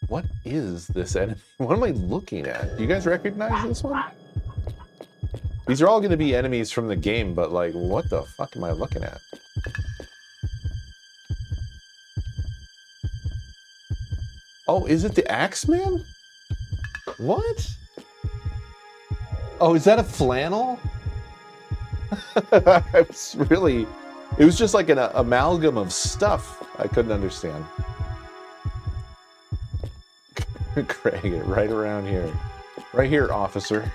What is this enemy? What am I looking at? Do you guys recognize this one? These are all going to be enemies from the game, but like, what the fuck am I looking at? Oh, is it the Axeman? What? Oh, is that a flannel? It was just like an amalgam of stuff I couldn't understand. Craig, right around here. Right here, officer.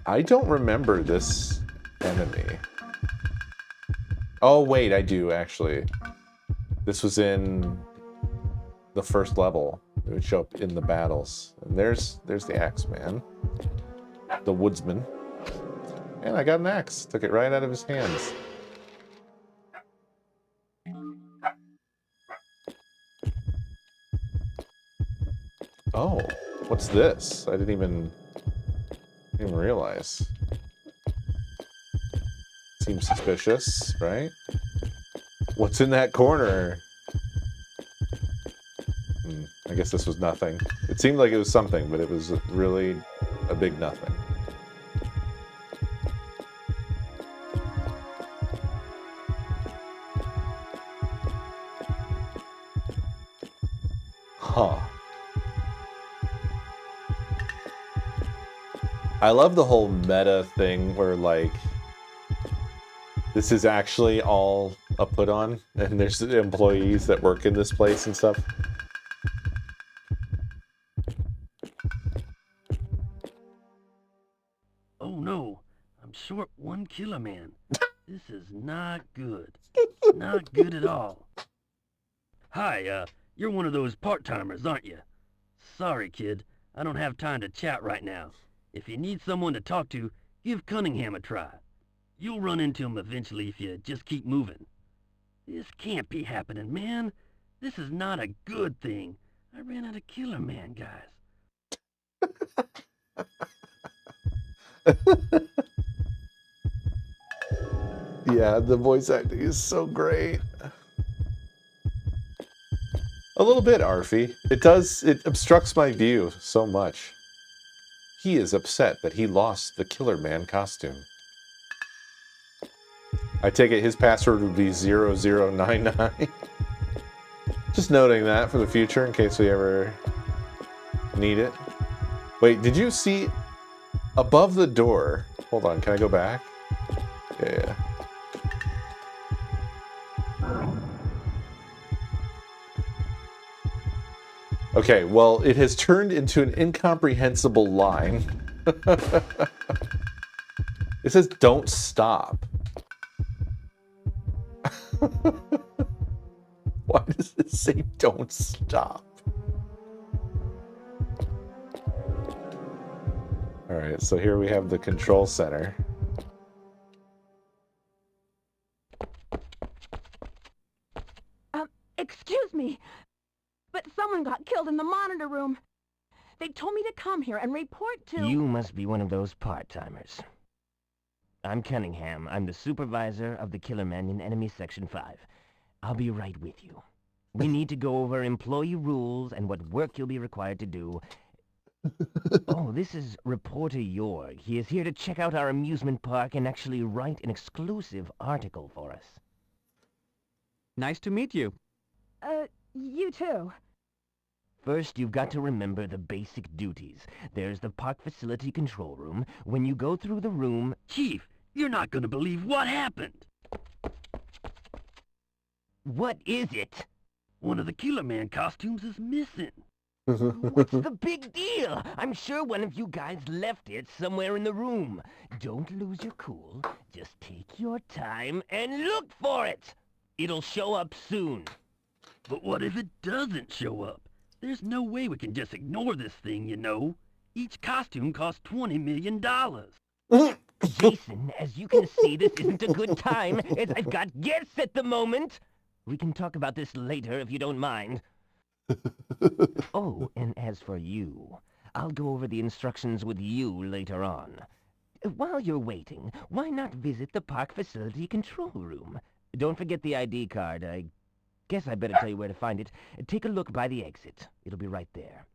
I don't remember this enemy. Oh, wait, I do, actually. This was in the first level. It would show up in the battles. And there's the Axeman. The woodsman. And I got an axe. Took it right out of his hands. Oh, what's this? I didn't even realize. Seems suspicious, right? What's in that corner? I guess this was nothing. It seemed like it was something, but it was really a big nothing. Huh. I love the whole meta thing where, like, this is actually all a put on, and there's employees that work in this place and stuff. Oh no, I'm short one killer man. This is not good. Not good at all. Hi, you're one of those part-timers, aren't you? Sorry, kid. I don't have time to chat right now. If you need someone to talk to, give Cunningham a try. You'll run into him eventually if you just keep moving. This can't be happening, man. This is not a good thing. I ran out of killer man, guys. Yeah, the voice acting is so great. A little bit, Arfie. It obstructs my view so much. He is upset that he lost the Killer Man costume. I take it his password would be 0099. Just noting that for the future in case we ever need it. Wait, did you see above the door? Hold on, can I go back? Yeah. Okay, well, it has turned into an incomprehensible line. It says, don't stop. Why does it say, don't stop? All right, so here we have the control center. Excuse me, but someone got killed in the monitor room. They told me to come here and report to... You must be one of those part-timers. I'm Cunningham. I'm the supervisor of the Killer Men in Enemy Section 5. I'll be right with you. We need to go over employee rules and what work you'll be required to do. Oh, this is Reporter Jorg. He is here to check out our amusement park and actually write an exclusive article for us. Nice to meet you. You too. First, you've got to remember the basic duties. There's the park facility control room. When you go through the room... Chief, you're not gonna believe what happened! What is it? One of the Killer Man costumes is missing. What's the big deal? I'm sure one of you guys left it somewhere in the room. Don't lose your cool. Just take your time and look for it. It'll show up soon. But what if it doesn't show up? There's no way we can just ignore this thing, you know. Each costume costs $20 million. Jason, as you can see, this isn't a good time, as I've got guests at the moment. We can talk about this later if you don't mind. Oh, and as for you, I'll go over the instructions with you later on. While you're waiting, why not visit the park facility control room? Don't forget the ID card. I guess I better tell you where to find it. Take a look by the exit. It'll be right there.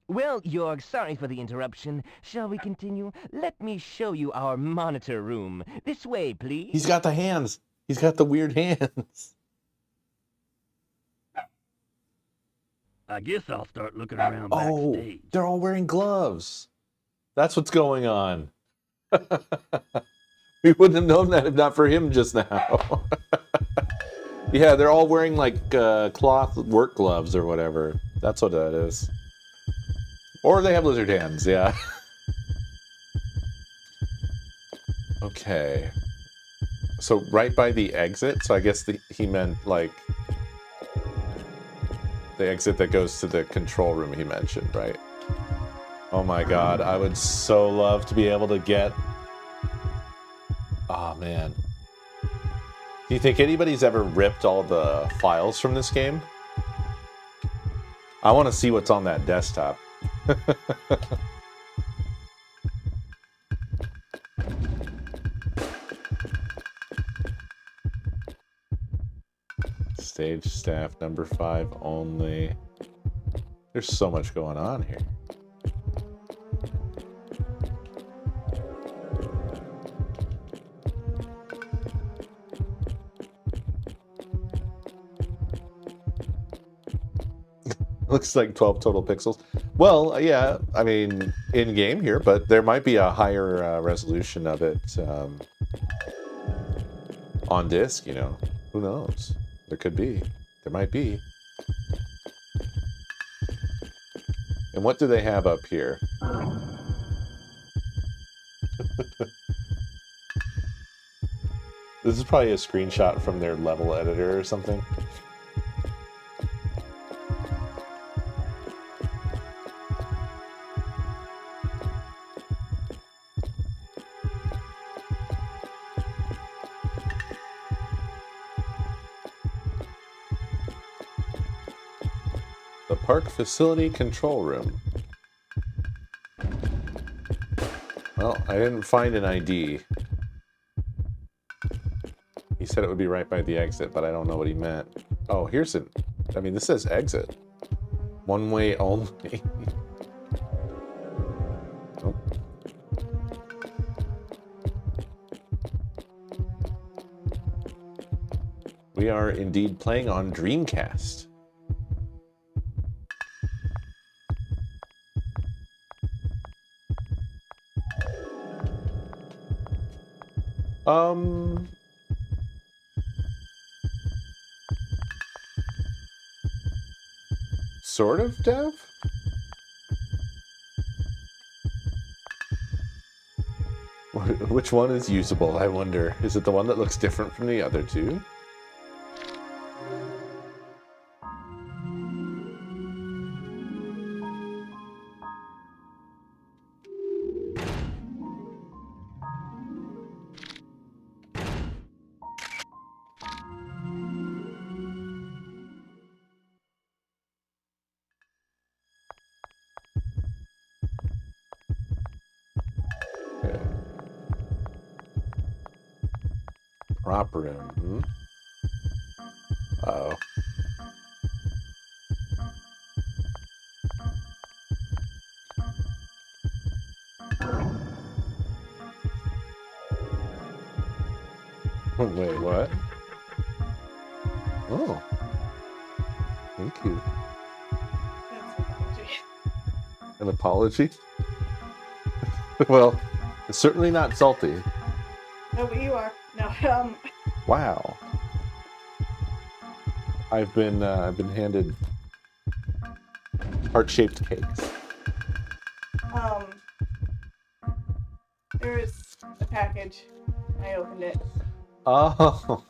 Well, Jorg, sorry for the interruption. Shall we continue? Let me show you our monitor room. This way, please. He's got the hands. He's got the weird hands. I guess I'll start looking around Oh, backstage. they're all wearing gloves. That's what's going on. We wouldn't have known that if not for him just now. Yeah, they're all wearing like cloth work gloves or whatever. That's what that is. Or they have lizard hands, yeah. Okay. So right by the exit, so I guess he meant like the exit that goes to the control room he mentioned, right? Oh my god, I would so love to be able to get... Oh man. Do you think anybody's ever ripped all the files from this game? I want to see what's on that desktop. Stage staff number 5 only. There's so much going on here. Looks like 12 total pixels. Well, yeah, I mean, in-game here, but there might be a higher resolution of it on disc, you know. Who knows? There could be. There might be. And what do they have up here? This is probably a screenshot from their level editor or something. Park facility control room. Well, I didn't find an ID. He said it would be right by the exit, but I don't know what he meant. Oh, here's it. I mean, this says exit. One way only. Oh. We are indeed playing on Dreamcast. Sort of dev? Which one is usable, I wonder? Is it the one that looks different from the other two? Prop room. Hmm? Uh-oh. Wait, what? Oh. Thank you. That's An an apology. apology? Well, it's certainly not salty. No, but you are. No, Wow. I've been handed heart-shaped cakes. there was a package. I opened it. Oh.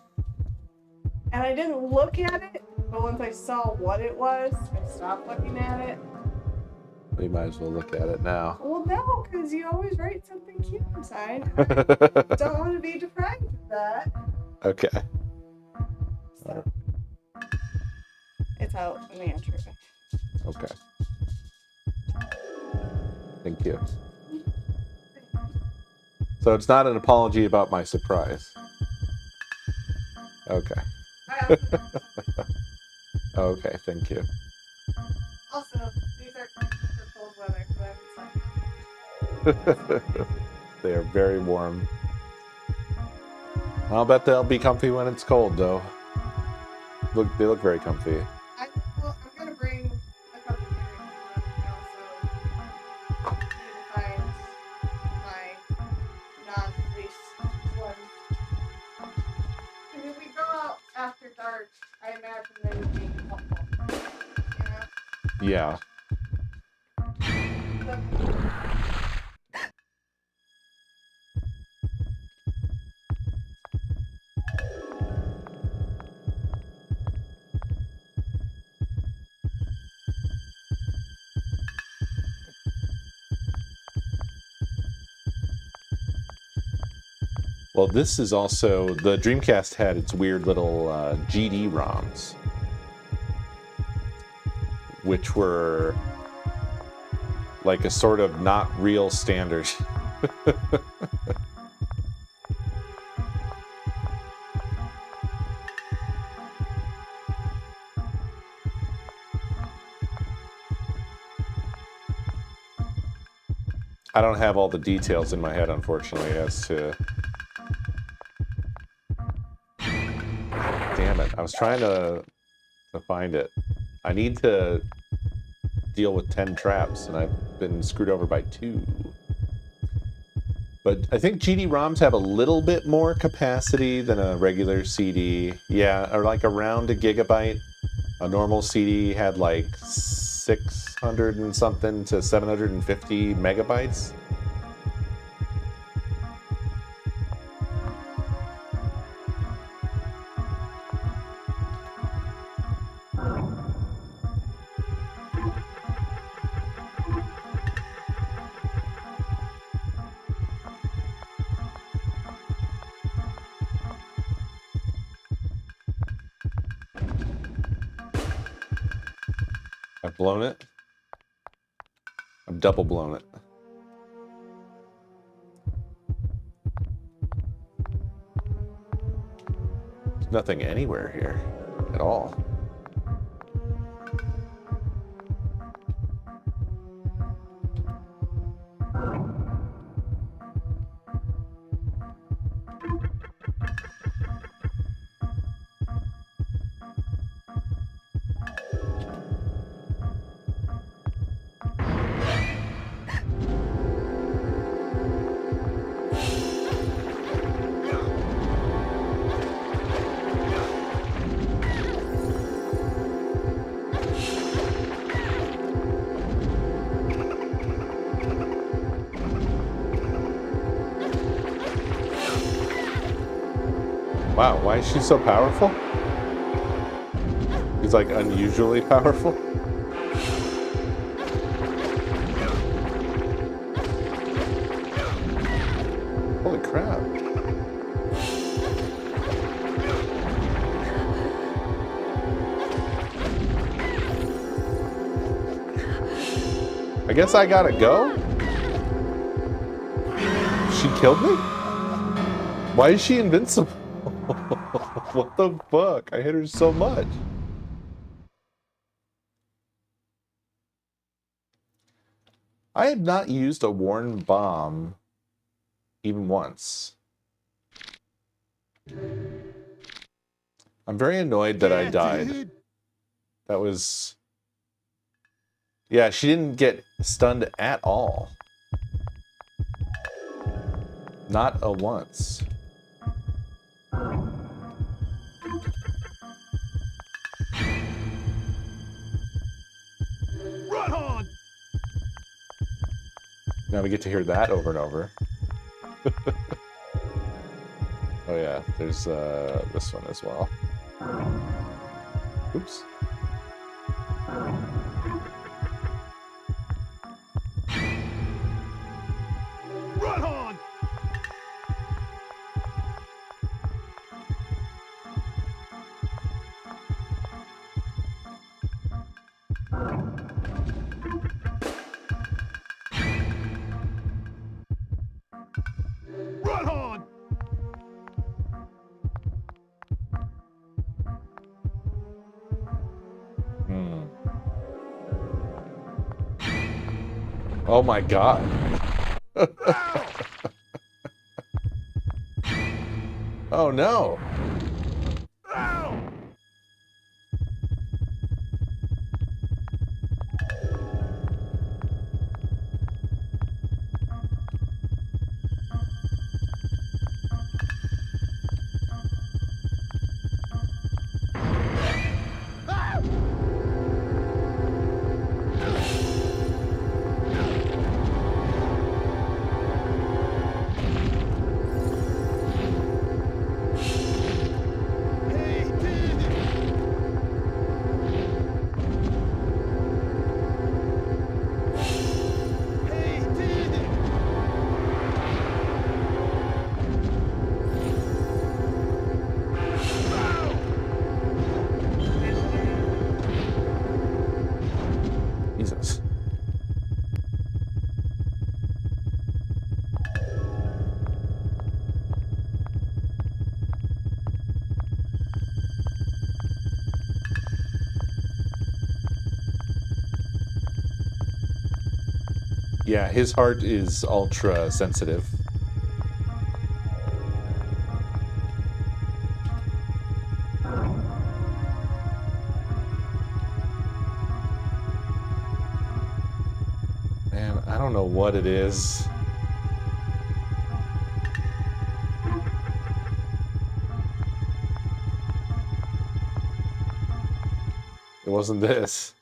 And I didn't look at it, But once I saw what it was, I stopped looking at it. We might as well look at it now. Well, no, because you always write something cute inside. Don't want to be deprived of that. Okay. So, it's out in the entry. Okay. Thank you. So it's not an apology about my surprise. Okay. Okay, thank you. Also, these are comfy for cold weather, so They are very warm. I'll bet they'll be comfy when it's cold, though. They look very comfy. I'm going to bring a couple things and also need to find my non-fleece ones. Because if we go out after dark, I imagine they would be helpful. You know? Yeah. Well, this is also, the Dreamcast had its weird little GD ROMs, which were like a sort of not real standard. I don't have all the details in my head, unfortunately, as to... Damn it, I was trying to find it. I need to deal with 10 traps, and I've been screwed over by 2. But I think GD-ROMs have a little bit more capacity than a regular CD. Yeah, or like around a gigabyte. A normal CD had like 600 and something to 750 megabytes. I've blown it. I've double blown it. There's nothing anywhere here at all. Wow, why is she so powerful? She's like unusually powerful. Holy crap. I guess I gotta go? She killed me? Why is she invincible? What the fuck? I hit her so much. I have not used a worn bomb even once. I'm very annoyed that I died. That was... Yeah, she didn't get stunned at all. Not a once. Now we get to hear that over and over. Oh yeah, there's this one as well. Oops. Run on! Run on! Oh my god. Oh no. Jesus. Yeah, his heart is ultra sensitive. Man, I don't know what it is. It wasn't this.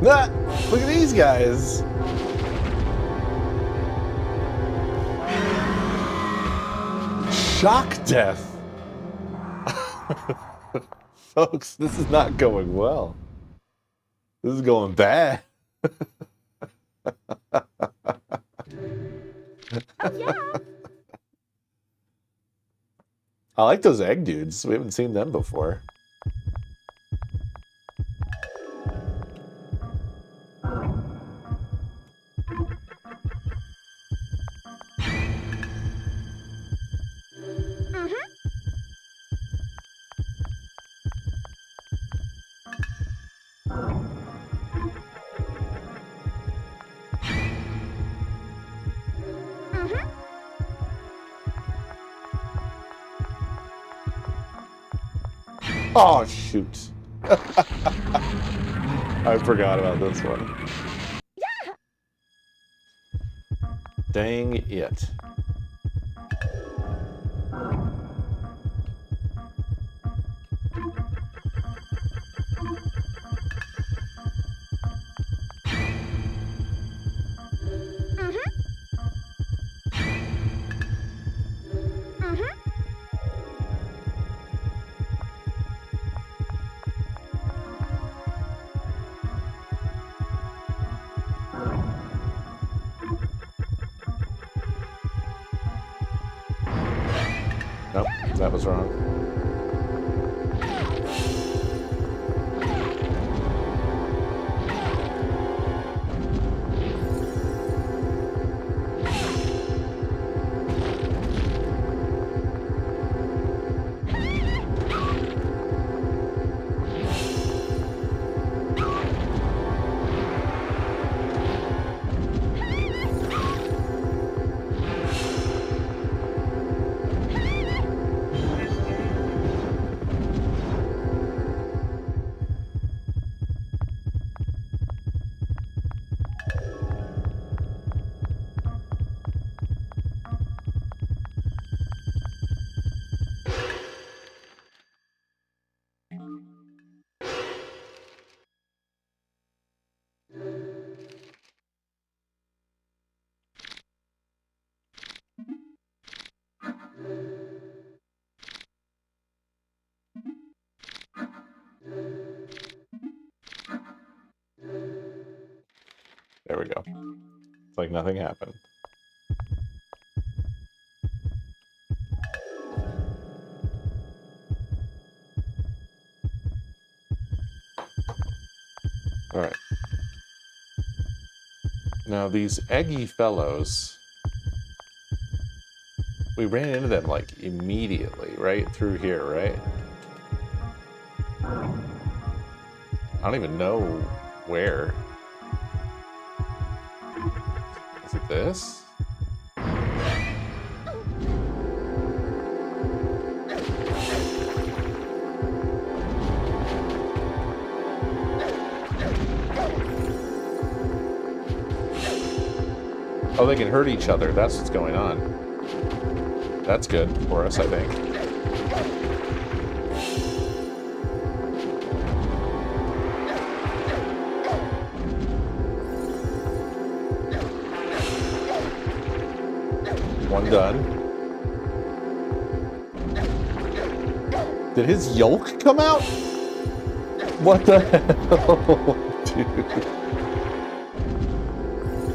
Ah, look at these guys. Shock death. Folks, this is not going well. This is going bad. I like those egg dudes. We haven't seen them before. Oh, shoot. I forgot about this one. Dang it. Nope, that was wrong. like nothing happened. All right. Now these eggy fellows, we ran into them like immediately, right through here, right? I don't even know where. Is it this? Oh, they can hurt each other. That's what's going on. That's good for us, I think. One done. Did his yolk come out? What the hell, dude?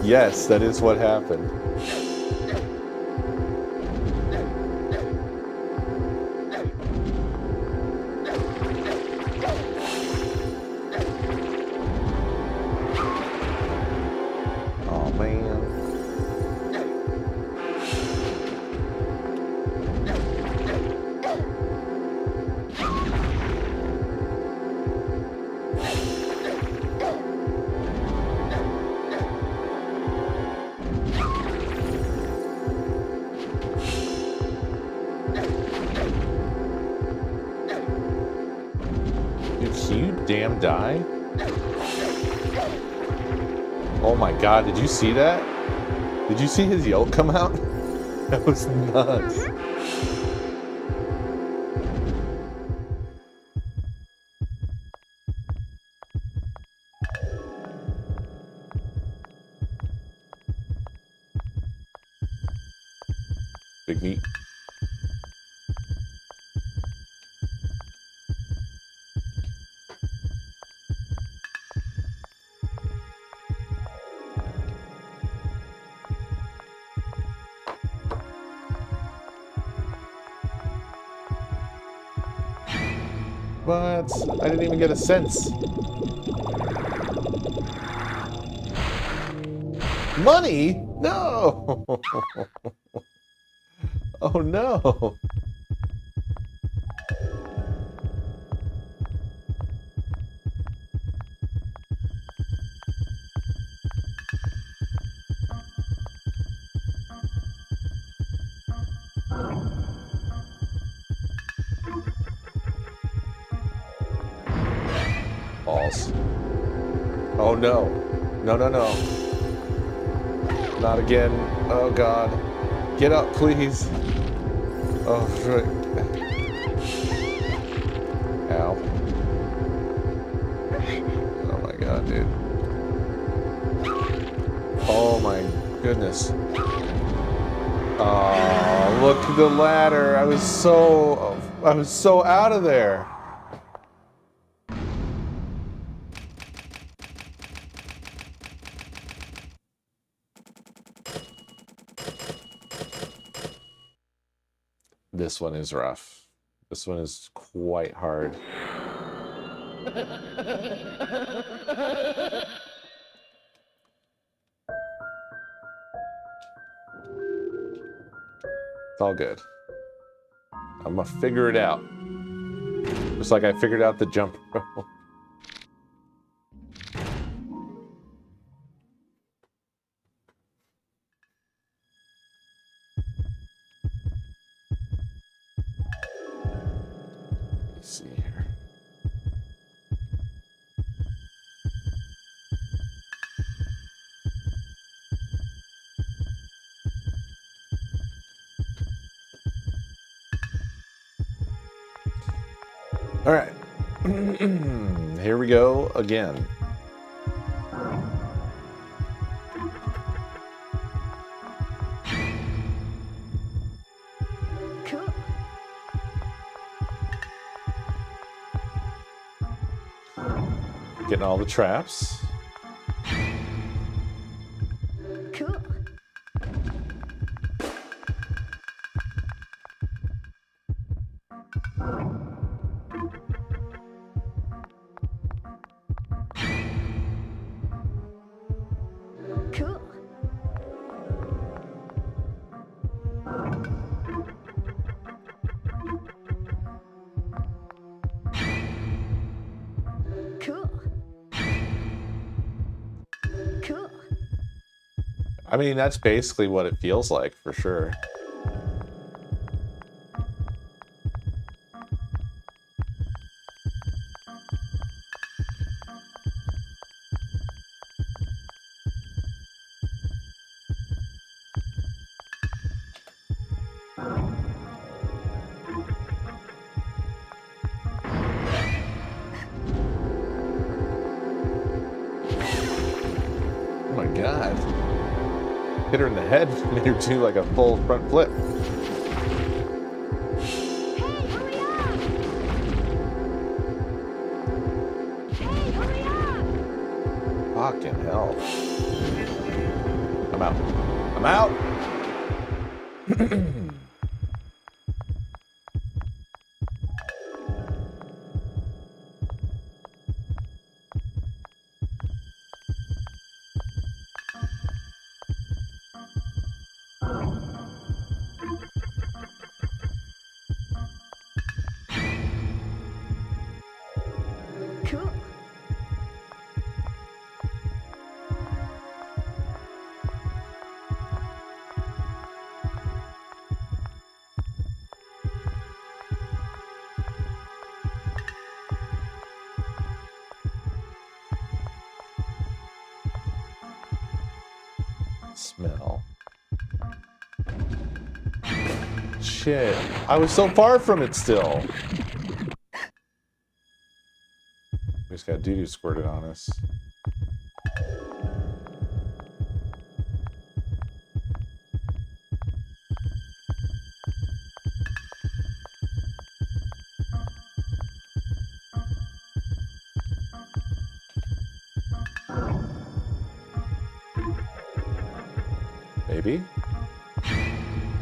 Yes, that is what happened. Oh, man. Damn die? Oh my god, did you see that? Did you see his yolk come out? That was nuts. Big meat. What? I didn't even get a sense. Money? No! Oh no! Balls. Oh no. No, no, no. Not again. Oh god. Get up, please. Oh, frick. Ow. Oh my god, dude. Oh my goodness. Oh, look at the ladder. I was so out of there. This one is rough. This one is quite hard. It's all good. I'm gonna figure it out. Just like I figured out the jump rope. See here. All right. Here we go again. Cool. Getting all the traps. Cool. I mean, that's basically what it feels like, for sure. Oh my god. Hit her in the head, made her do like a full front flip. Hey, hurry up! Hey, hurry up! Fucking hell. I'm out. I'm out! Cool. Smell. Shit. I was so far from it still. We just got doo-doo squirted on us. Maybe?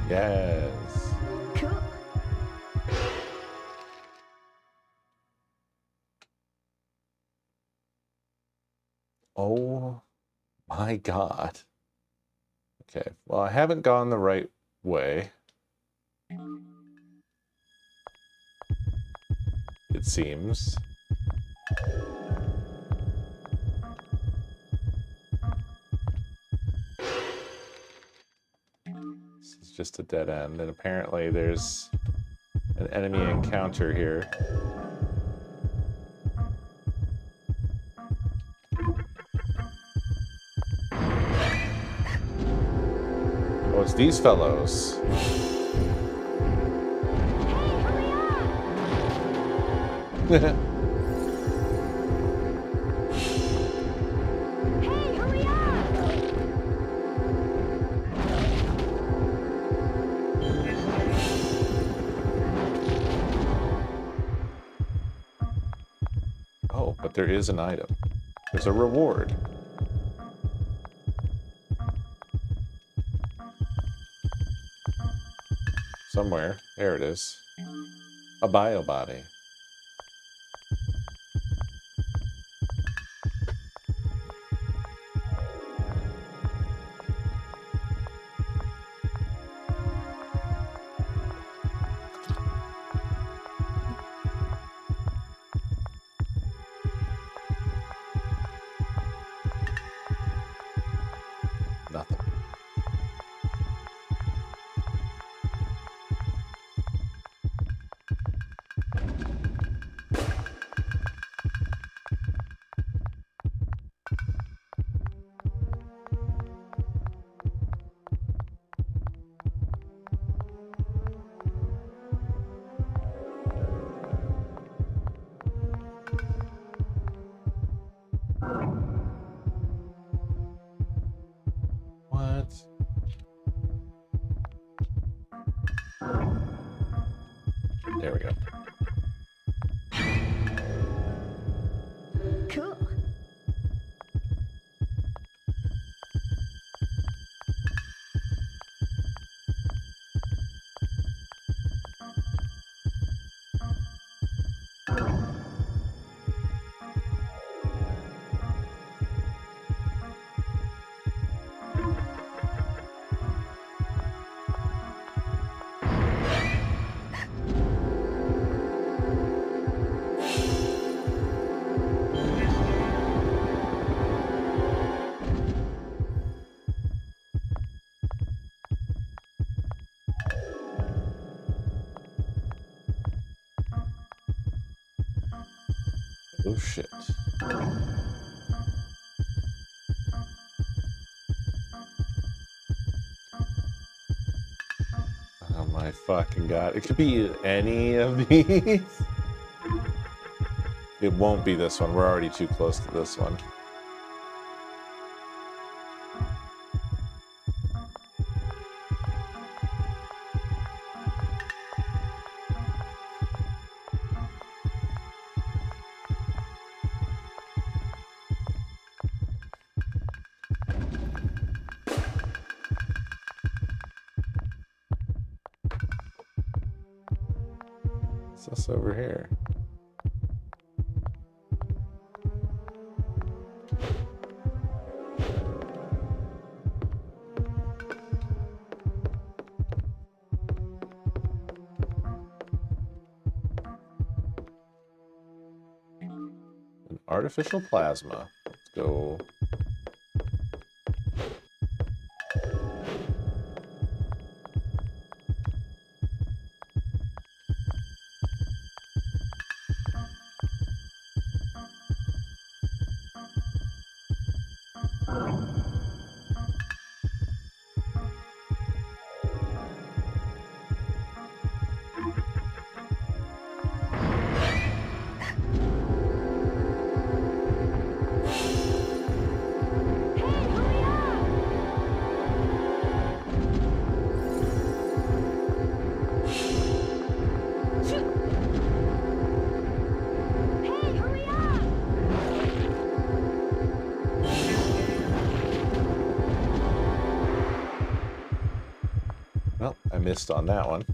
Yes. Cool. Oh my god. Okay, well, I haven't gone the right way. It seems. This is just a dead end, and apparently there's an enemy encounter here. Oh, it's these fellows. Hey, hurry up! Oh, but there is an item. There's a reward. Somewhere. There it is. A bio body. Nothing. Oh shit. Oh my fucking god. It could be any of these. It won't be this one. We're already too close to this one. What's this over here? An artificial plasma. Let's go. Well, I missed on that one.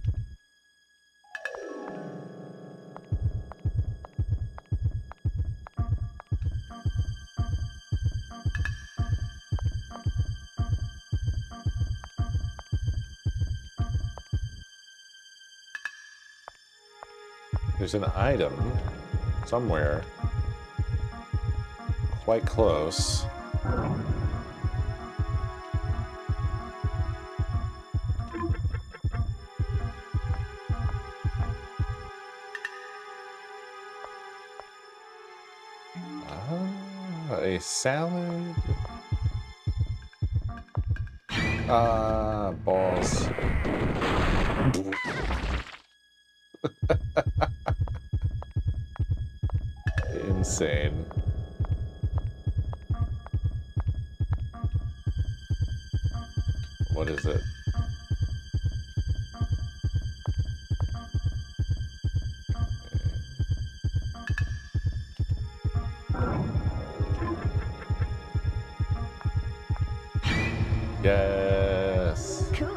There's an item somewhere quite close. A salad. Balls. Insane. What is it? Yes. Cool.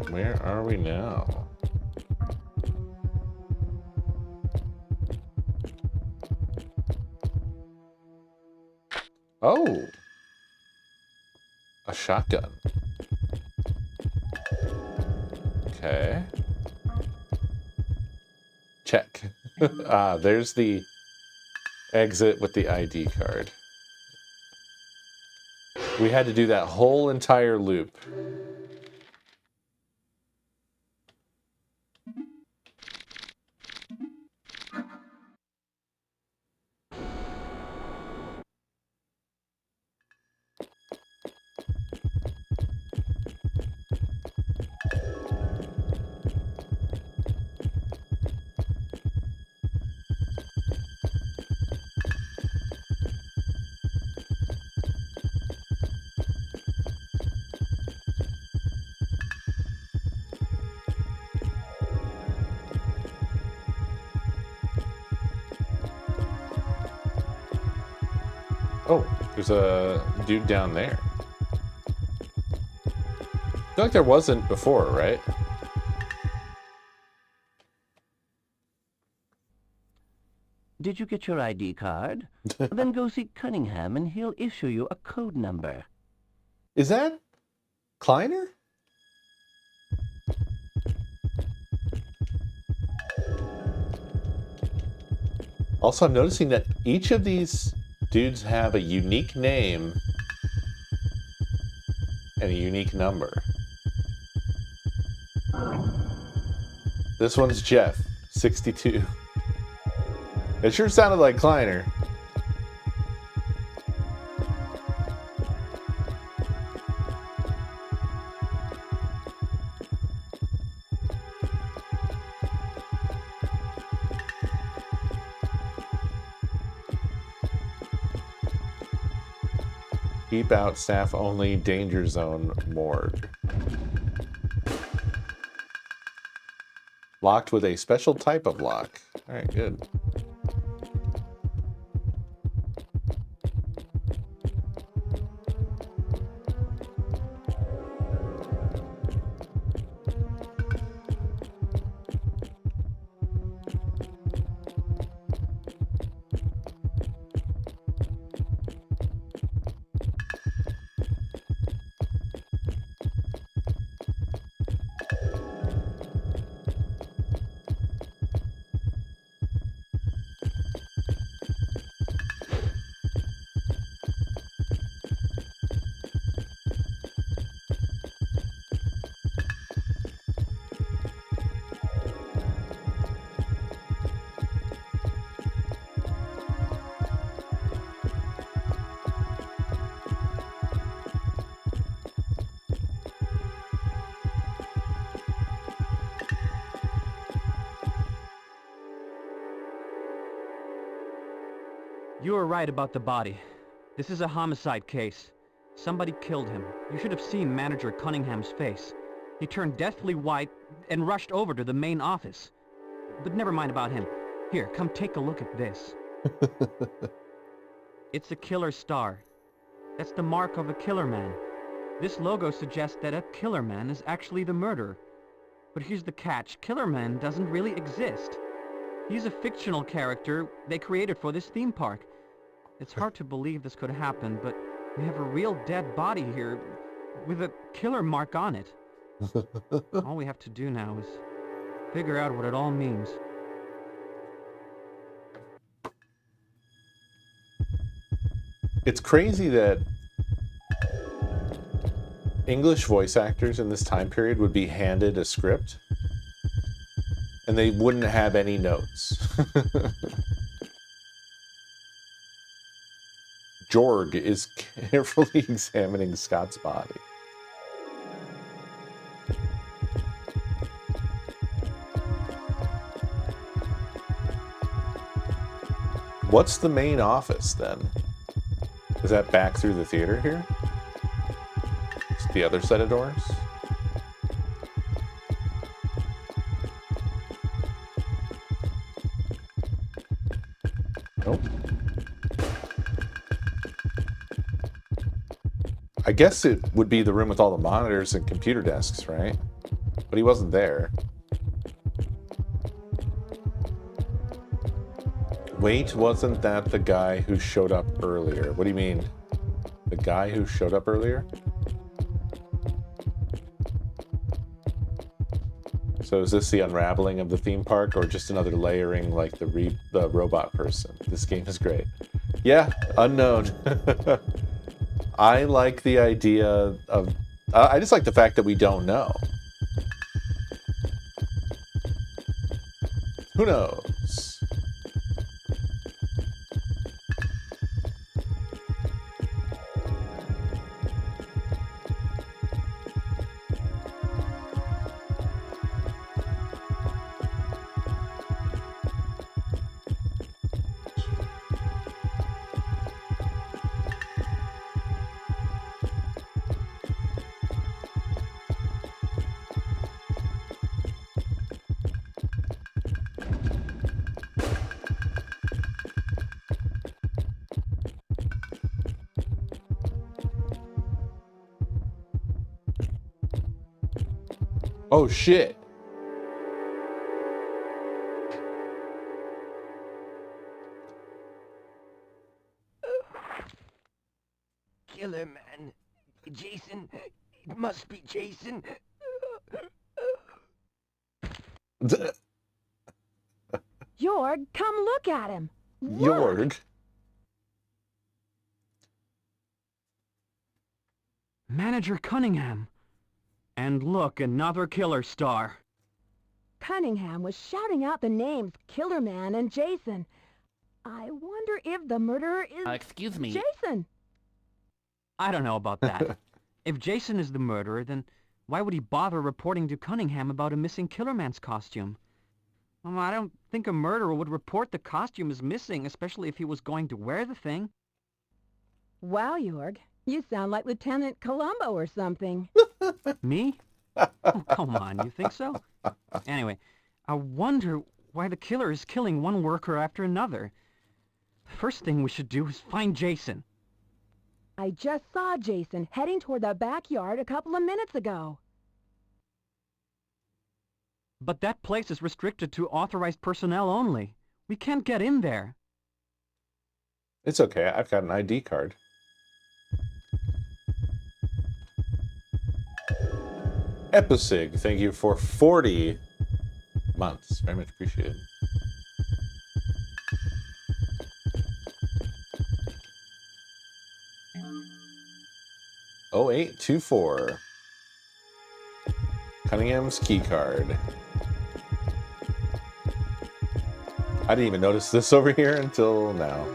Where are we now? Oh! A shotgun. Okay. Check. There's the exit with the ID card. We had to do that whole entire loop. Oh, there's a dude down there. I feel like there wasn't before, right? Did you get your ID card? Then go see Cunningham and he'll issue you a code number. Is that Kleiner? Also, I'm noticing that each of these dudes have a unique name and a unique number. This one's Jeff, 62. It sure sounded like Kleiner. Keep out staff only, danger zone morgue. Locked with a special type of lock. All right, good. You were right about the body. This is a homicide case. Somebody killed him. You should have seen Manager Cunningham's face. He turned deathly white and rushed over to the main office. But never mind about him. Here, come take a look at this. It's a killer star. That's the mark of a killer man. This logo suggests that a killer man is actually the murderer. But here's the catch. Killer Man doesn't really exist. He's a fictional character they created for this theme park. It's hard to believe this could happen, but we have a real dead body here with a killer mark on it. All we have to do now is figure out what it all means. It's crazy that English voice actors in this time period would be handed a script and they wouldn't have any notes. Jorg is carefully examining Scott's body. What's the main office then? Is that back through the theater here? It's the other set of doors? Nope. I guess it would be the room with all the monitors and computer desks, right? But he wasn't there. Wait, wasn't that the guy who showed up earlier? What do you mean? The guy who showed up earlier? So is this the unraveling of the theme park or just another layering like the robot person? This game is great. Yeah, unknown. I like the idea of... I just like the fact that we don't know. Who knows? Oh shit. Jason. It must be Jason. Jorg, come look at him. Look. Jorg. Manager Cunningham. And look, another killer star. Cunningham was shouting out the names Killer Man and Jason. I wonder if the murderer is... Excuse me. Jason! I don't know about that. If Jason is the murderer, then why would he bother reporting to Cunningham about a missing Killer Man's costume? Well, I don't think a murderer would report the costume as missing, especially if he was going to wear the thing. Wow, Jorg, you sound like Lieutenant Columbo or something. Me? Oh, come on, you think so? Anyway, I wonder why the killer is killing one worker after another. The first thing we should do is find Jason. I just saw Jason heading toward the backyard a couple of minutes ago. But that place is restricted to authorized personnel only. We can't get in there. It's okay. I've got an ID card. Episig, thank you for 40 months. Very much appreciated. Oh, 0824. Cunningham's key card. I didn't even notice this over here until now.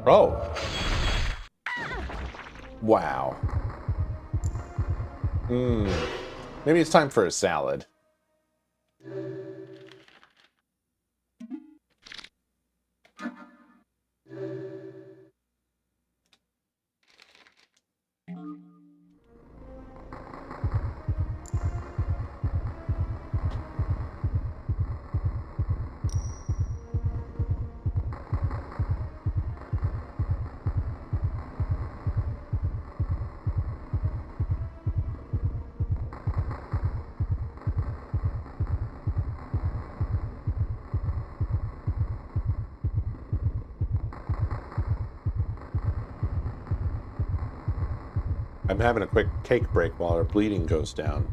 Oh. Wow. Maybe it's time for a salad. I'm having a quick cake break while our bleeding goes down.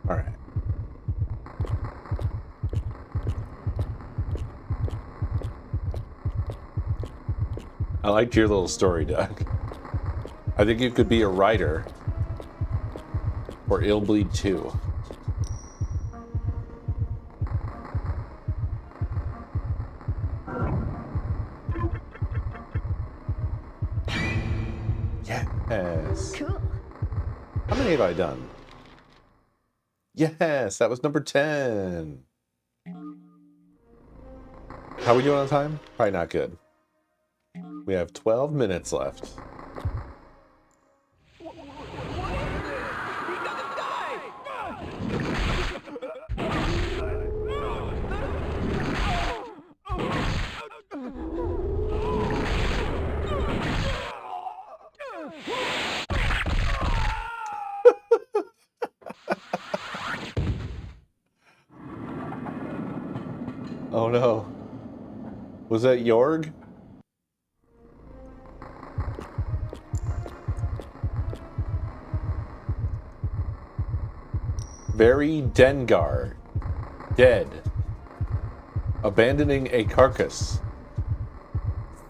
All right. I liked your little story, Doug. I think you could be a writer for Illbleed 2. Yes. Cool. How many have I done? Yes, that was number 10. How are we doing on time? Probably not good. We have 12 minutes left. Oh no. Was that Jorg? Very Dengar. Dead. Abandoning a carcass.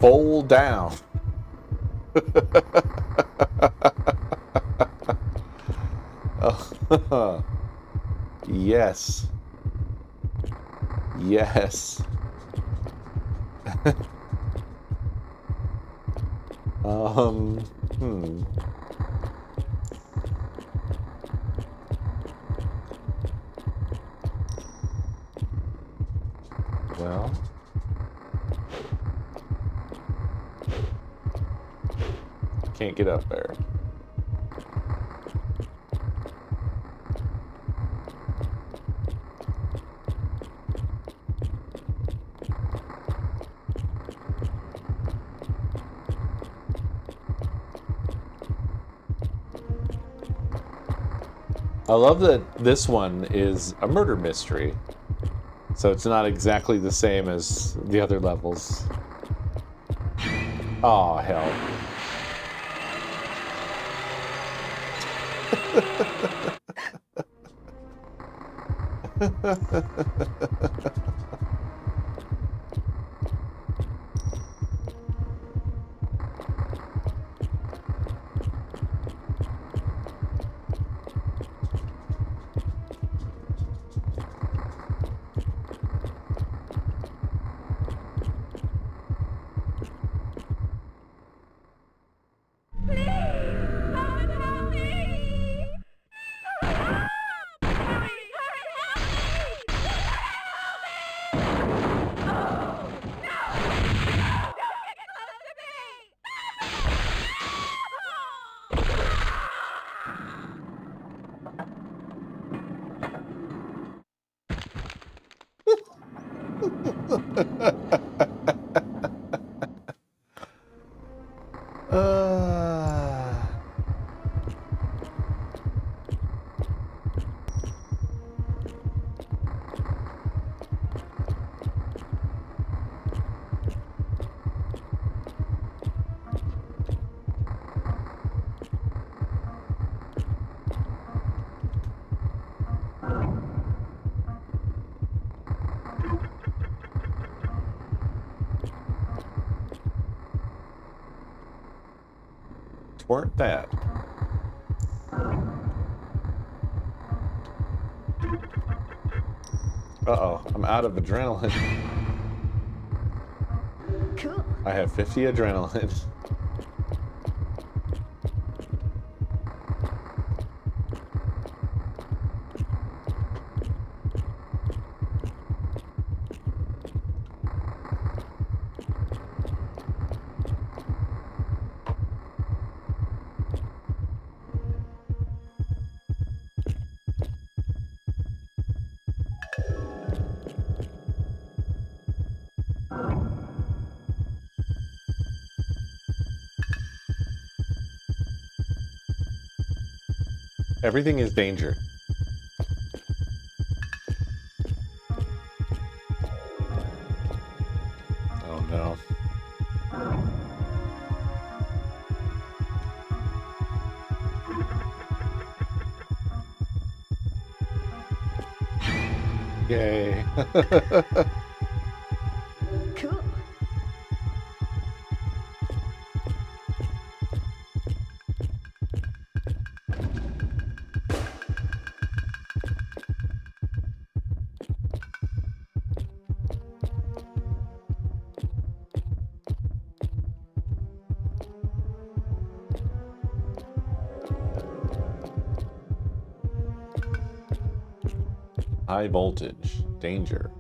Fold down. Oh, yes. Yes. Hmm. Well. Can't get up there. I love that this one is a murder mystery. So it's not exactly the same as the other levels. Oh, hell. Weren't that? Uh-oh, I'm out of adrenaline. Cool. I have 50 adrenaline. Everything is danger. Oh no. Yay. Cool. High voltage. Danger.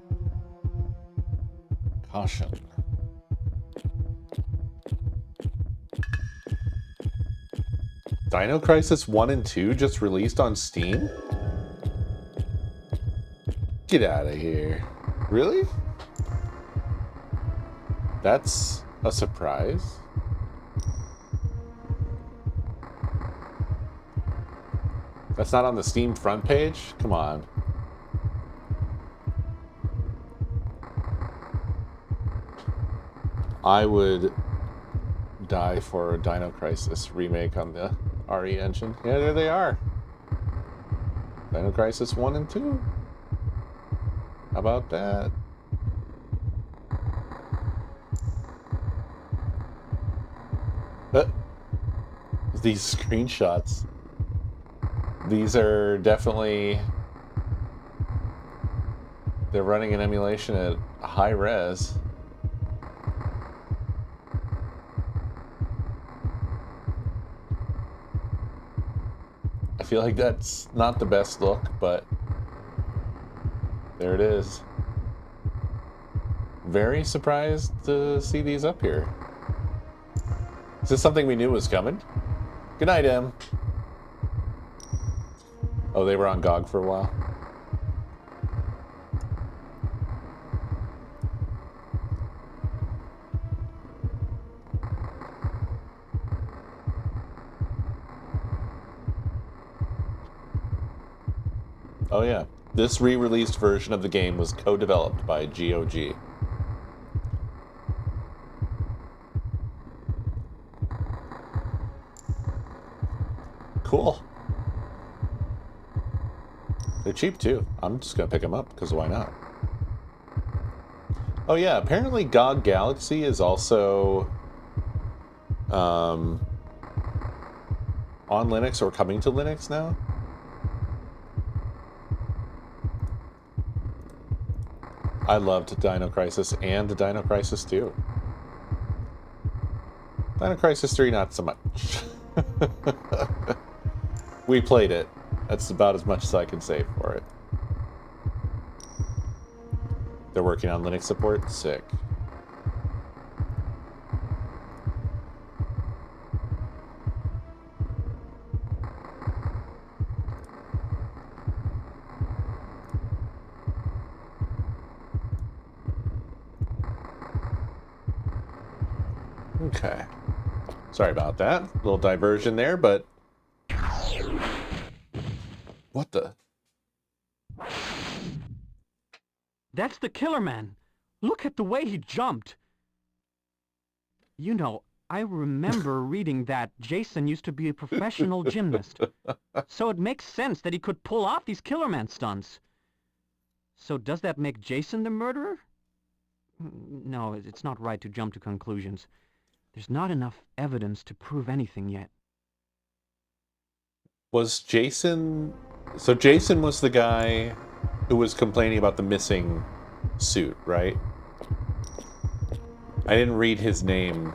Caution. Dino Crisis 1 and 2 just released on Steam? Get out of here. Really? That's a surprise. That's not on the Steam front page? Come on. I would die for a Dino Crisis remake on the RE engine. Yeah, there they are. Dino Crisis 1 and 2. How about that? These screenshots. These are definitely They're running an emulation at high res. I feel like that's not the best look, but there it is. Very surprised to see these up here. Is this something we knew was coming? Good night, Em. Oh, they were on GOG for a while. Oh yeah, this re-released version of the game was co-developed by GOG. Cool. They're cheap too. I'm just gonna pick them up because why not? Oh yeah, apparently GOG Galaxy is also on Linux or coming to Linux now. I loved Dino Crisis and Dino Crisis 2. Dino Crisis 3 not so much. We played it. That's about as much as I can say for it. They're working on Linux support? Sick. Okay. Sorry about that. A little diversion there, but... What the? That's the Killer Man. Look at the way he jumped. You know, I remember reading that Jason used to be a professional gymnast. So it makes sense that he could pull off these Killer Man stunts. So does that make Jason the murderer? No, it's not right to jump to conclusions. There's not enough evidence to prove anything yet. Was Jason... So Jason was the guy who was complaining about the missing suit, right? I didn't read his name,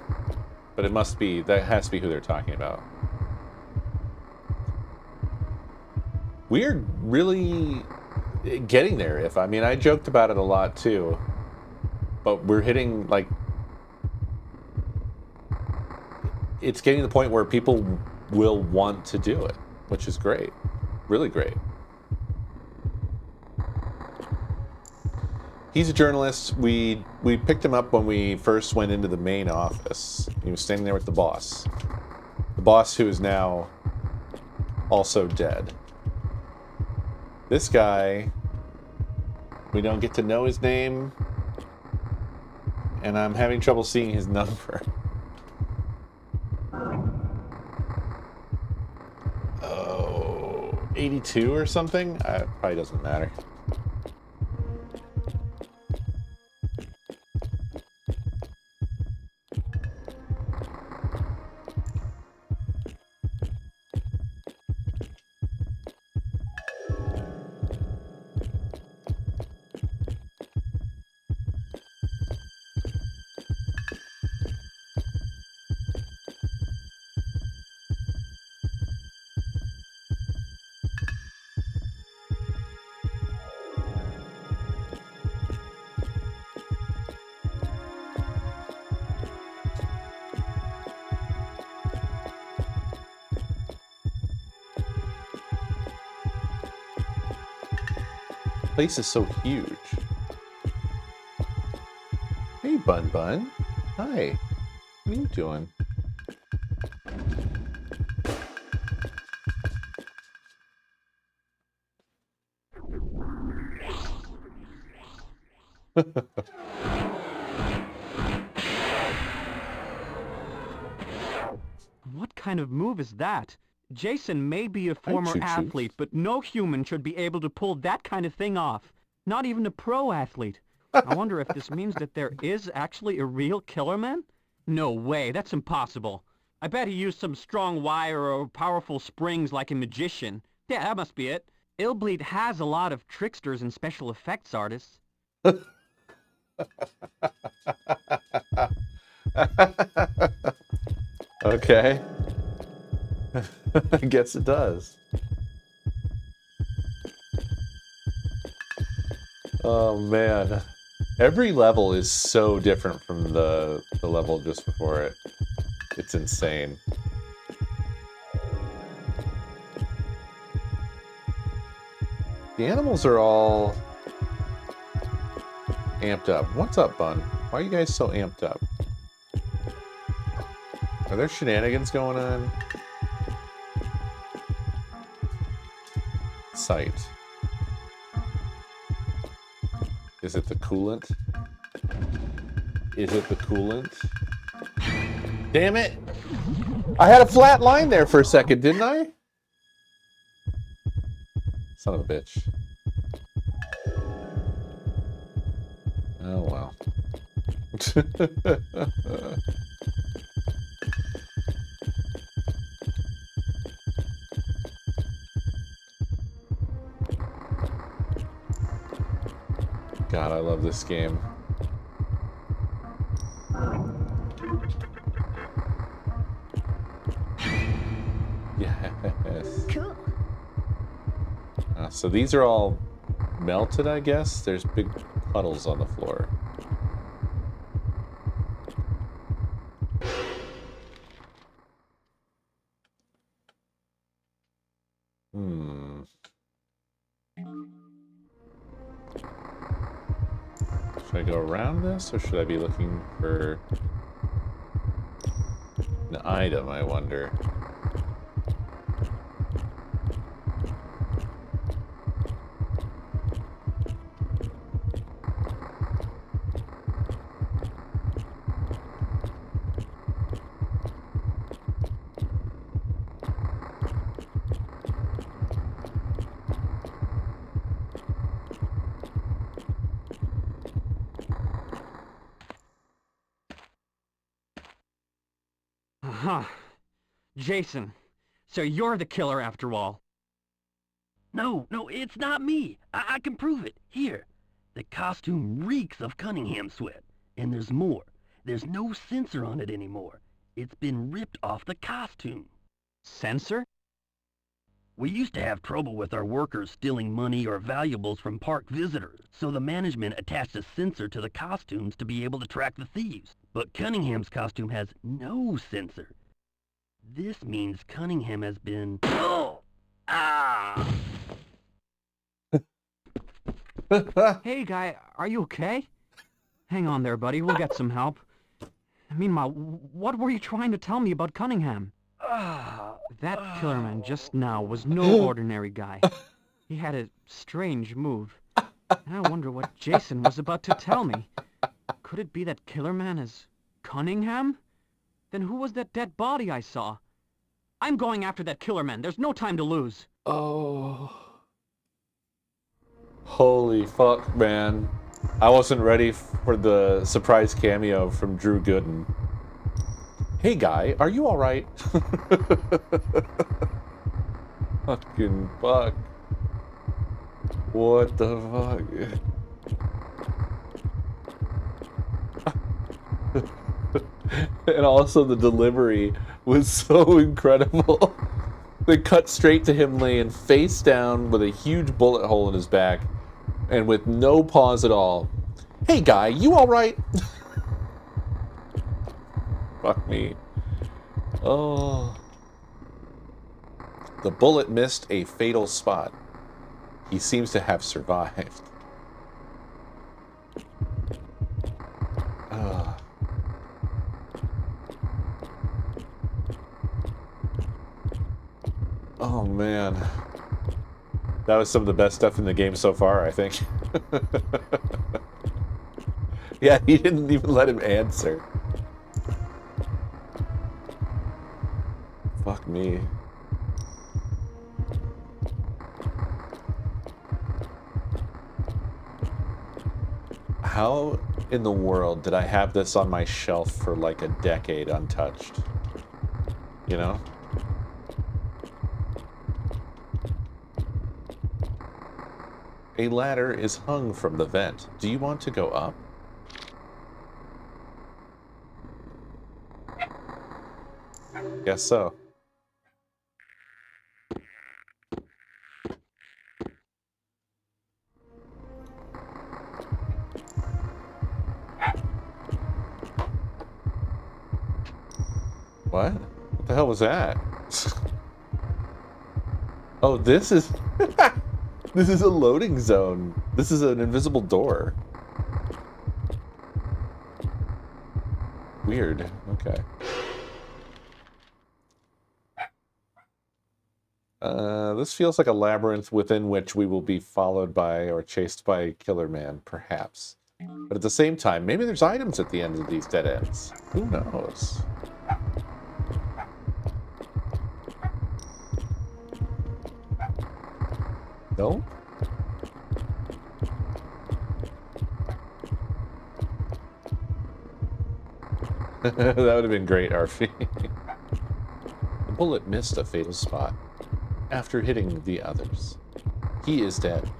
but it must be... That has to be who they're talking about. We're really getting there. I mean, I joked about it a lot too. But we're hitting, like... It's getting to the point where people will want to do it, which is great. Really great. He's a journalist. We picked him up when we first went into the main office. He was standing there with the boss. The boss who is now also dead. This guy, we don't get to know his name, and I'm having trouble seeing his number. 82 or something? Probably doesn't matter. Place is so huge. Hey, Bun Bun. Hi. What are you doing? What kind of move is that? Jason may be a former athlete, but no human should be able to pull that kind of thing off. Not even a pro athlete. I wonder if this means that there is actually a real Killer Man? No way, that's impossible. I bet he used some strong wire or powerful springs like a magician. Yeah, that must be it. Illbleed has a lot of tricksters and special effects artists. Okay. I guess it does. Oh man. Every level is so different from the level just before it. It's insane. The animals are all amped up. What's up, Bun? Why are you guys so amped up? Are there shenanigans going on? Sight. Is it the coolant? Is it the coolant? Damn it! I had a flat line there for a second, didn't I? Son of a bitch. Oh well. God, I love this game. Yes. Cool. So these are all melted, I guess? There's big puddles on the floor. Should I go around this, or should I be looking for an item, I wonder? Huh. Jason, so you're the killer after all. No, it's not me. I can prove it. Here. The costume reeks of Cunningham sweat. And there's more. There's no sensor on it anymore. It's been ripped off the costume. Censor? We used to have trouble with our workers stealing money or valuables from park visitors, so the management attached a sensor to the costumes to be able to track the thieves. But Cunningham's costume has no sensor. This means Cunningham has been... Oh! Ah! Hey, guy, are you okay? Hang on there, buddy. We'll get some help. Meanwhile, what were you trying to tell me about Cunningham? That killerman just now was no ordinary guy. He had a strange move. And I wonder what Jason was about to tell me. Could it be that killerman is Cunningham? Then who was that dead body I saw? I'm going after that killerman. There's no time to lose. Oh. Holy fuck, man. I wasn't ready for the surprise cameo from Drew Gooden. Hey guy, are you alright? Fucking fuck. What the fuck? And also the delivery was so incredible. They cut straight to him laying face down with a huge bullet hole in his back and with no pause at all. Hey guy, you alright? Fuck me. Oh. The bullet missed a fatal spot. He seems to have survived. Oh man. That was some of the best stuff in the game so far, I think. Yeah, he didn't even let him answer. Fuck me. How in the world did I have this on my shelf for like a decade untouched? You know? A ladder is hung from the vent. Do you want to go up? Guess so. What? What the hell was that? Oh, this is... This is a loading zone. This is an invisible door. Weird. Okay. This feels like a labyrinth within which we will be followed by or chased by a killer man, perhaps. But at the same time, maybe there's items at the end of these dead ends. Who knows? No? That would have been great, Arfie. The bullet missed a fatal spot after hitting the others. He is dead.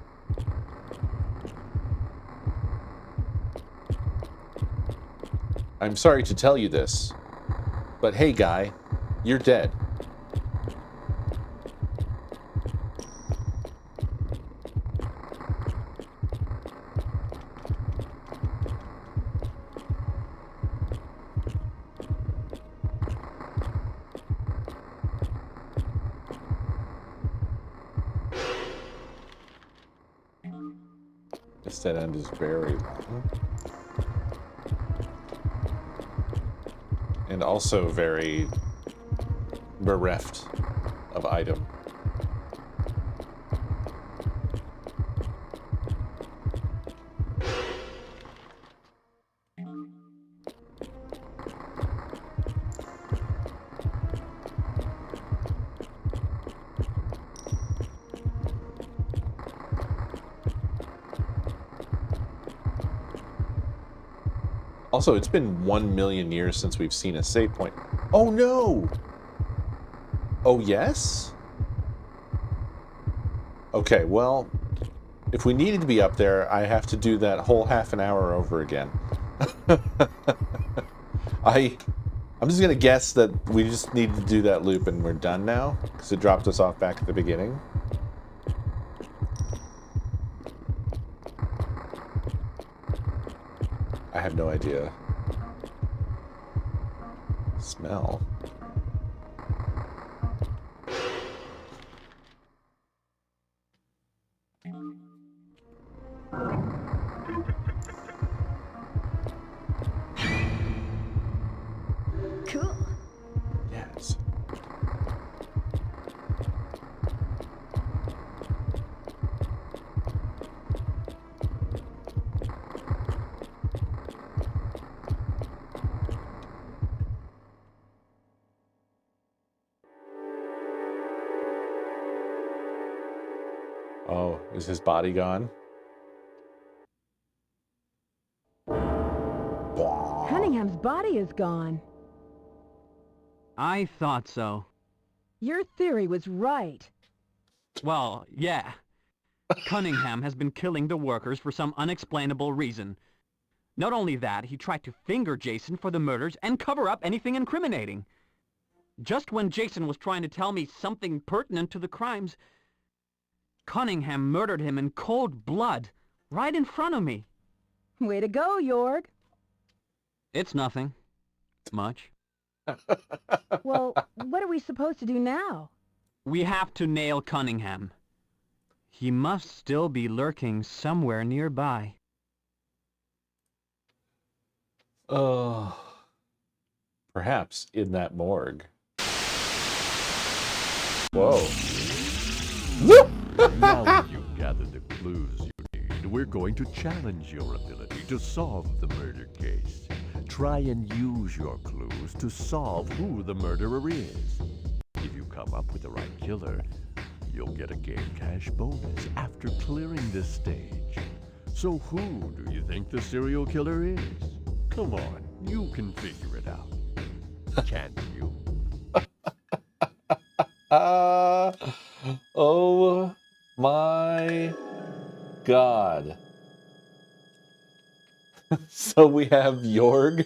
I'm sorry to tell you this, but hey guy, you're dead. This dead end is very long. And also very bereft of item. Also, it's been 1,000,000 years since we've seen a save point. Oh no! Oh yes? Okay, well, if we needed to be up there, I have to do that whole half an hour over again. I'm just gonna guess that we just need to do that loop and we're done now, because it dropped us off back at the beginning. I have no idea. Smell. Cool. Yes. Oh, is his body gone? Cunningham's body is gone. I thought so. Your theory was right. Well, yeah. Cunningham has been killing the workers for some unexplainable reason. Not only that, he tried to finger Jason for the murders and cover up anything incriminating. Just when Jason was trying to tell me something pertinent to the crimes, Cunningham murdered him in cold blood, right in front of me. Way to go, Jorg. It's nothing. Much. Well, what are we supposed to do now? We have to nail Cunningham. He must still be lurking somewhere nearby. Oh. Perhaps in that morgue. Whoa. Now that you've gathered the clues you need, we're going to challenge your ability to solve the murder case. Try and use your clues to solve who the murderer is. If you come up with the right killer, you'll get a game cash bonus after clearing this stage. So who do you think the serial killer is? Come on, you can figure it out. Can't you? Oh my we have Jorg,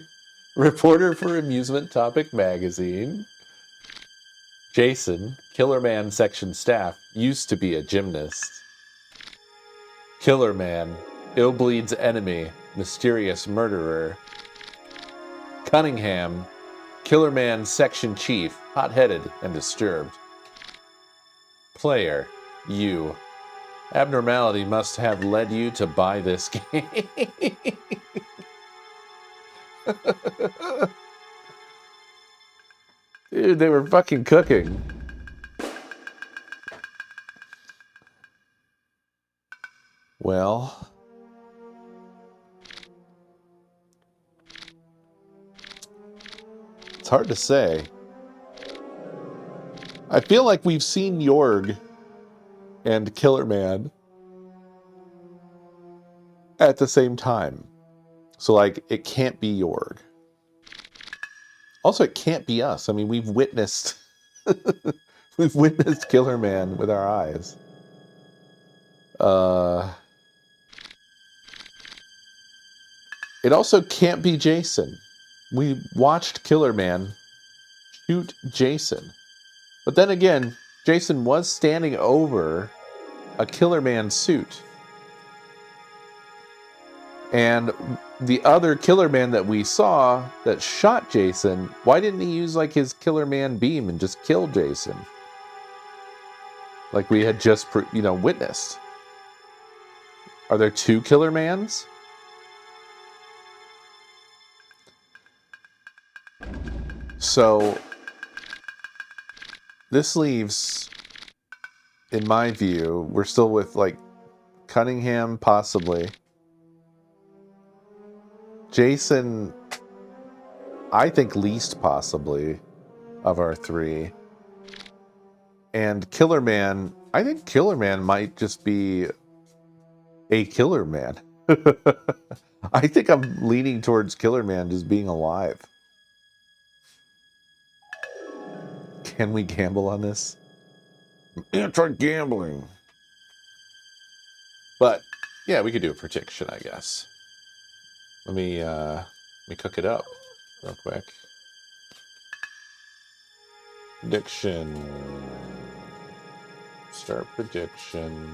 reporter for Amusement Topic Magazine. Jason, Killer Man section staff, used to be a gymnast. Killer Man, Illbleed's enemy, mysterious murderer. Cunningham, Killer Man section chief, hot-headed and disturbed. Player, you. Abnormality must have led you to buy this game. Dude, they were fucking cooking. Well, it's hard to say. I feel like we've seen Jorg and Killer Man at the same time. So, like, it can't be Jorg. Also, it can't be us. I mean, we've witnessed we've witnessed Killer Man with our eyes. It also can't be Jason. We watched Killer Man shoot Jason. But then again, Jason was standing over a Killer Man suit. And the other Killer Man that we saw that shot Jason, why didn't he use like his Killer Man beam and just kill Jason? Like we had just, witnessed. Are there two Killer Mans? So this leaves, in my view, we're still with like Cunningham possibly. Jason, I think least possibly of our three. And Killer Man, I think Killer Man might just be a Killer Man. I think I'm leaning towards Killer Man just being alive. Can we gamble on this? I'm anti-gambling. But, yeah, we could do a prediction, I guess. Let me cook it up real quick. Prediction. Start prediction.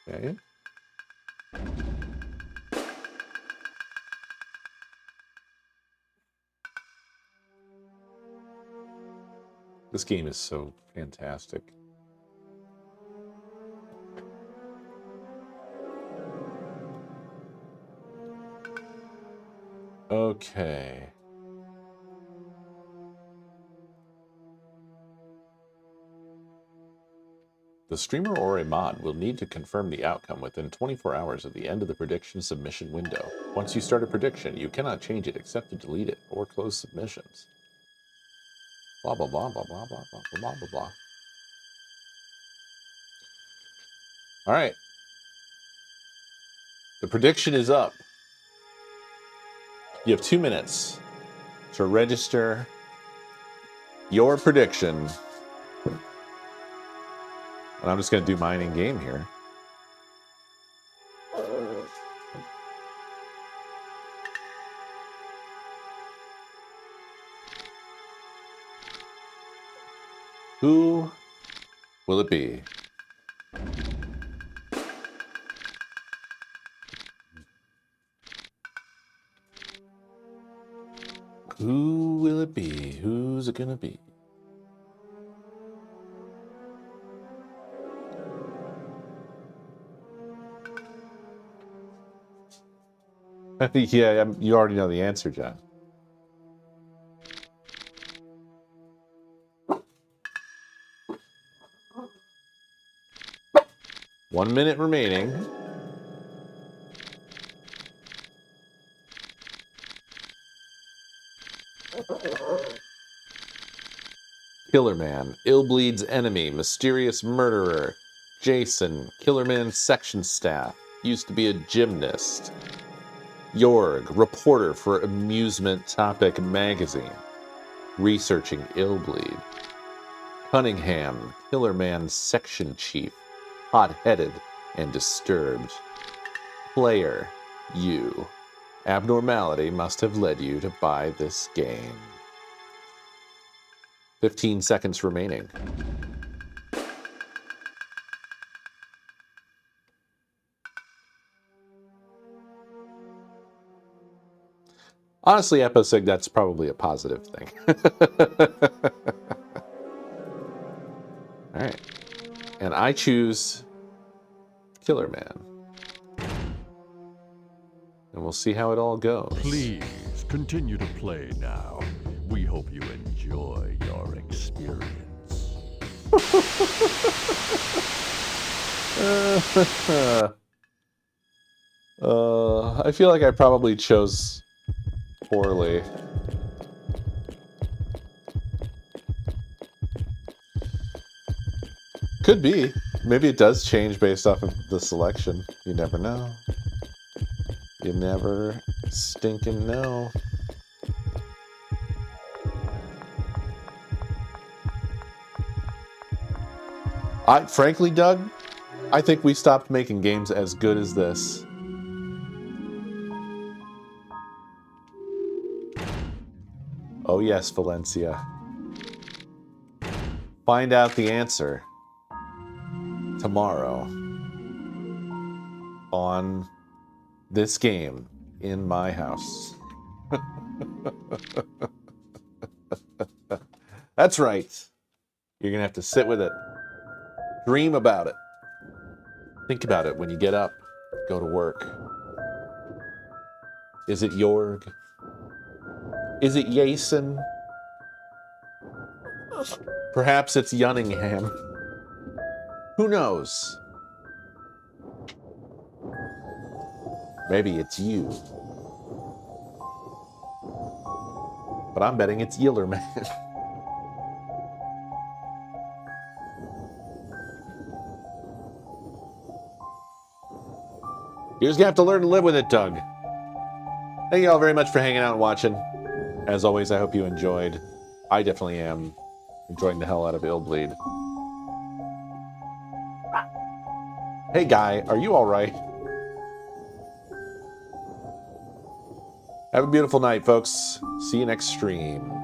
Okay. This game is so fantastic. Okay. The streamer or a mod will need to confirm the outcome within 24 hours of the end of the prediction submission window. Once you start a prediction, you cannot change it except to delete it or close submissions. Blah, blah, blah, blah, blah, blah, blah, blah, blah, blah. All right. The prediction is up. You have 2 minutes to register your prediction. And I'm just going to do mine in game here. Who will it be? Who will it be? Who's it gonna be? Yeah, you already know the answer, John. One minute remaining. Killer Man, Illbleed's enemy, mysterious murderer, Jason, Killer Man section staff, used to be a gymnast. Jorg, reporter for Amusement Topic magazine, researching Illbleed. Cunningham, Killer Man section chief, hot-headed and disturbed. Player, you. Abnormality must have led you to buy this game. 15 seconds remaining. Honestly, Eposig, that's probably a positive thing. All right. And I choose Killer Man. And we'll see how it all goes. Please, continue to play now. We hope you enjoy your experience. I feel like I probably chose poorly. Could be. Maybe it does change based off of the selection. You never know. You never stinking know. Frankly, Doug, I think we stopped making games as good as this. Oh yes, Valencia. Find out the answer tomorrow on this game in my house. That's right. You're gonna have to sit with it. Dream about it. Think about it when you get up, go to work. Is it Jorg? Is it Jason? Perhaps it's Cunningham. Who knows? Maybe it's you. But I'm betting it's Yillerman. You're just gonna have to learn to live with it, Doug. Thank you all very much for hanging out and watching. As always, I hope you enjoyed. I definitely am enjoying the hell out of Illbleed. Hey guy, are you alright? Have a beautiful night, folks. See you next stream.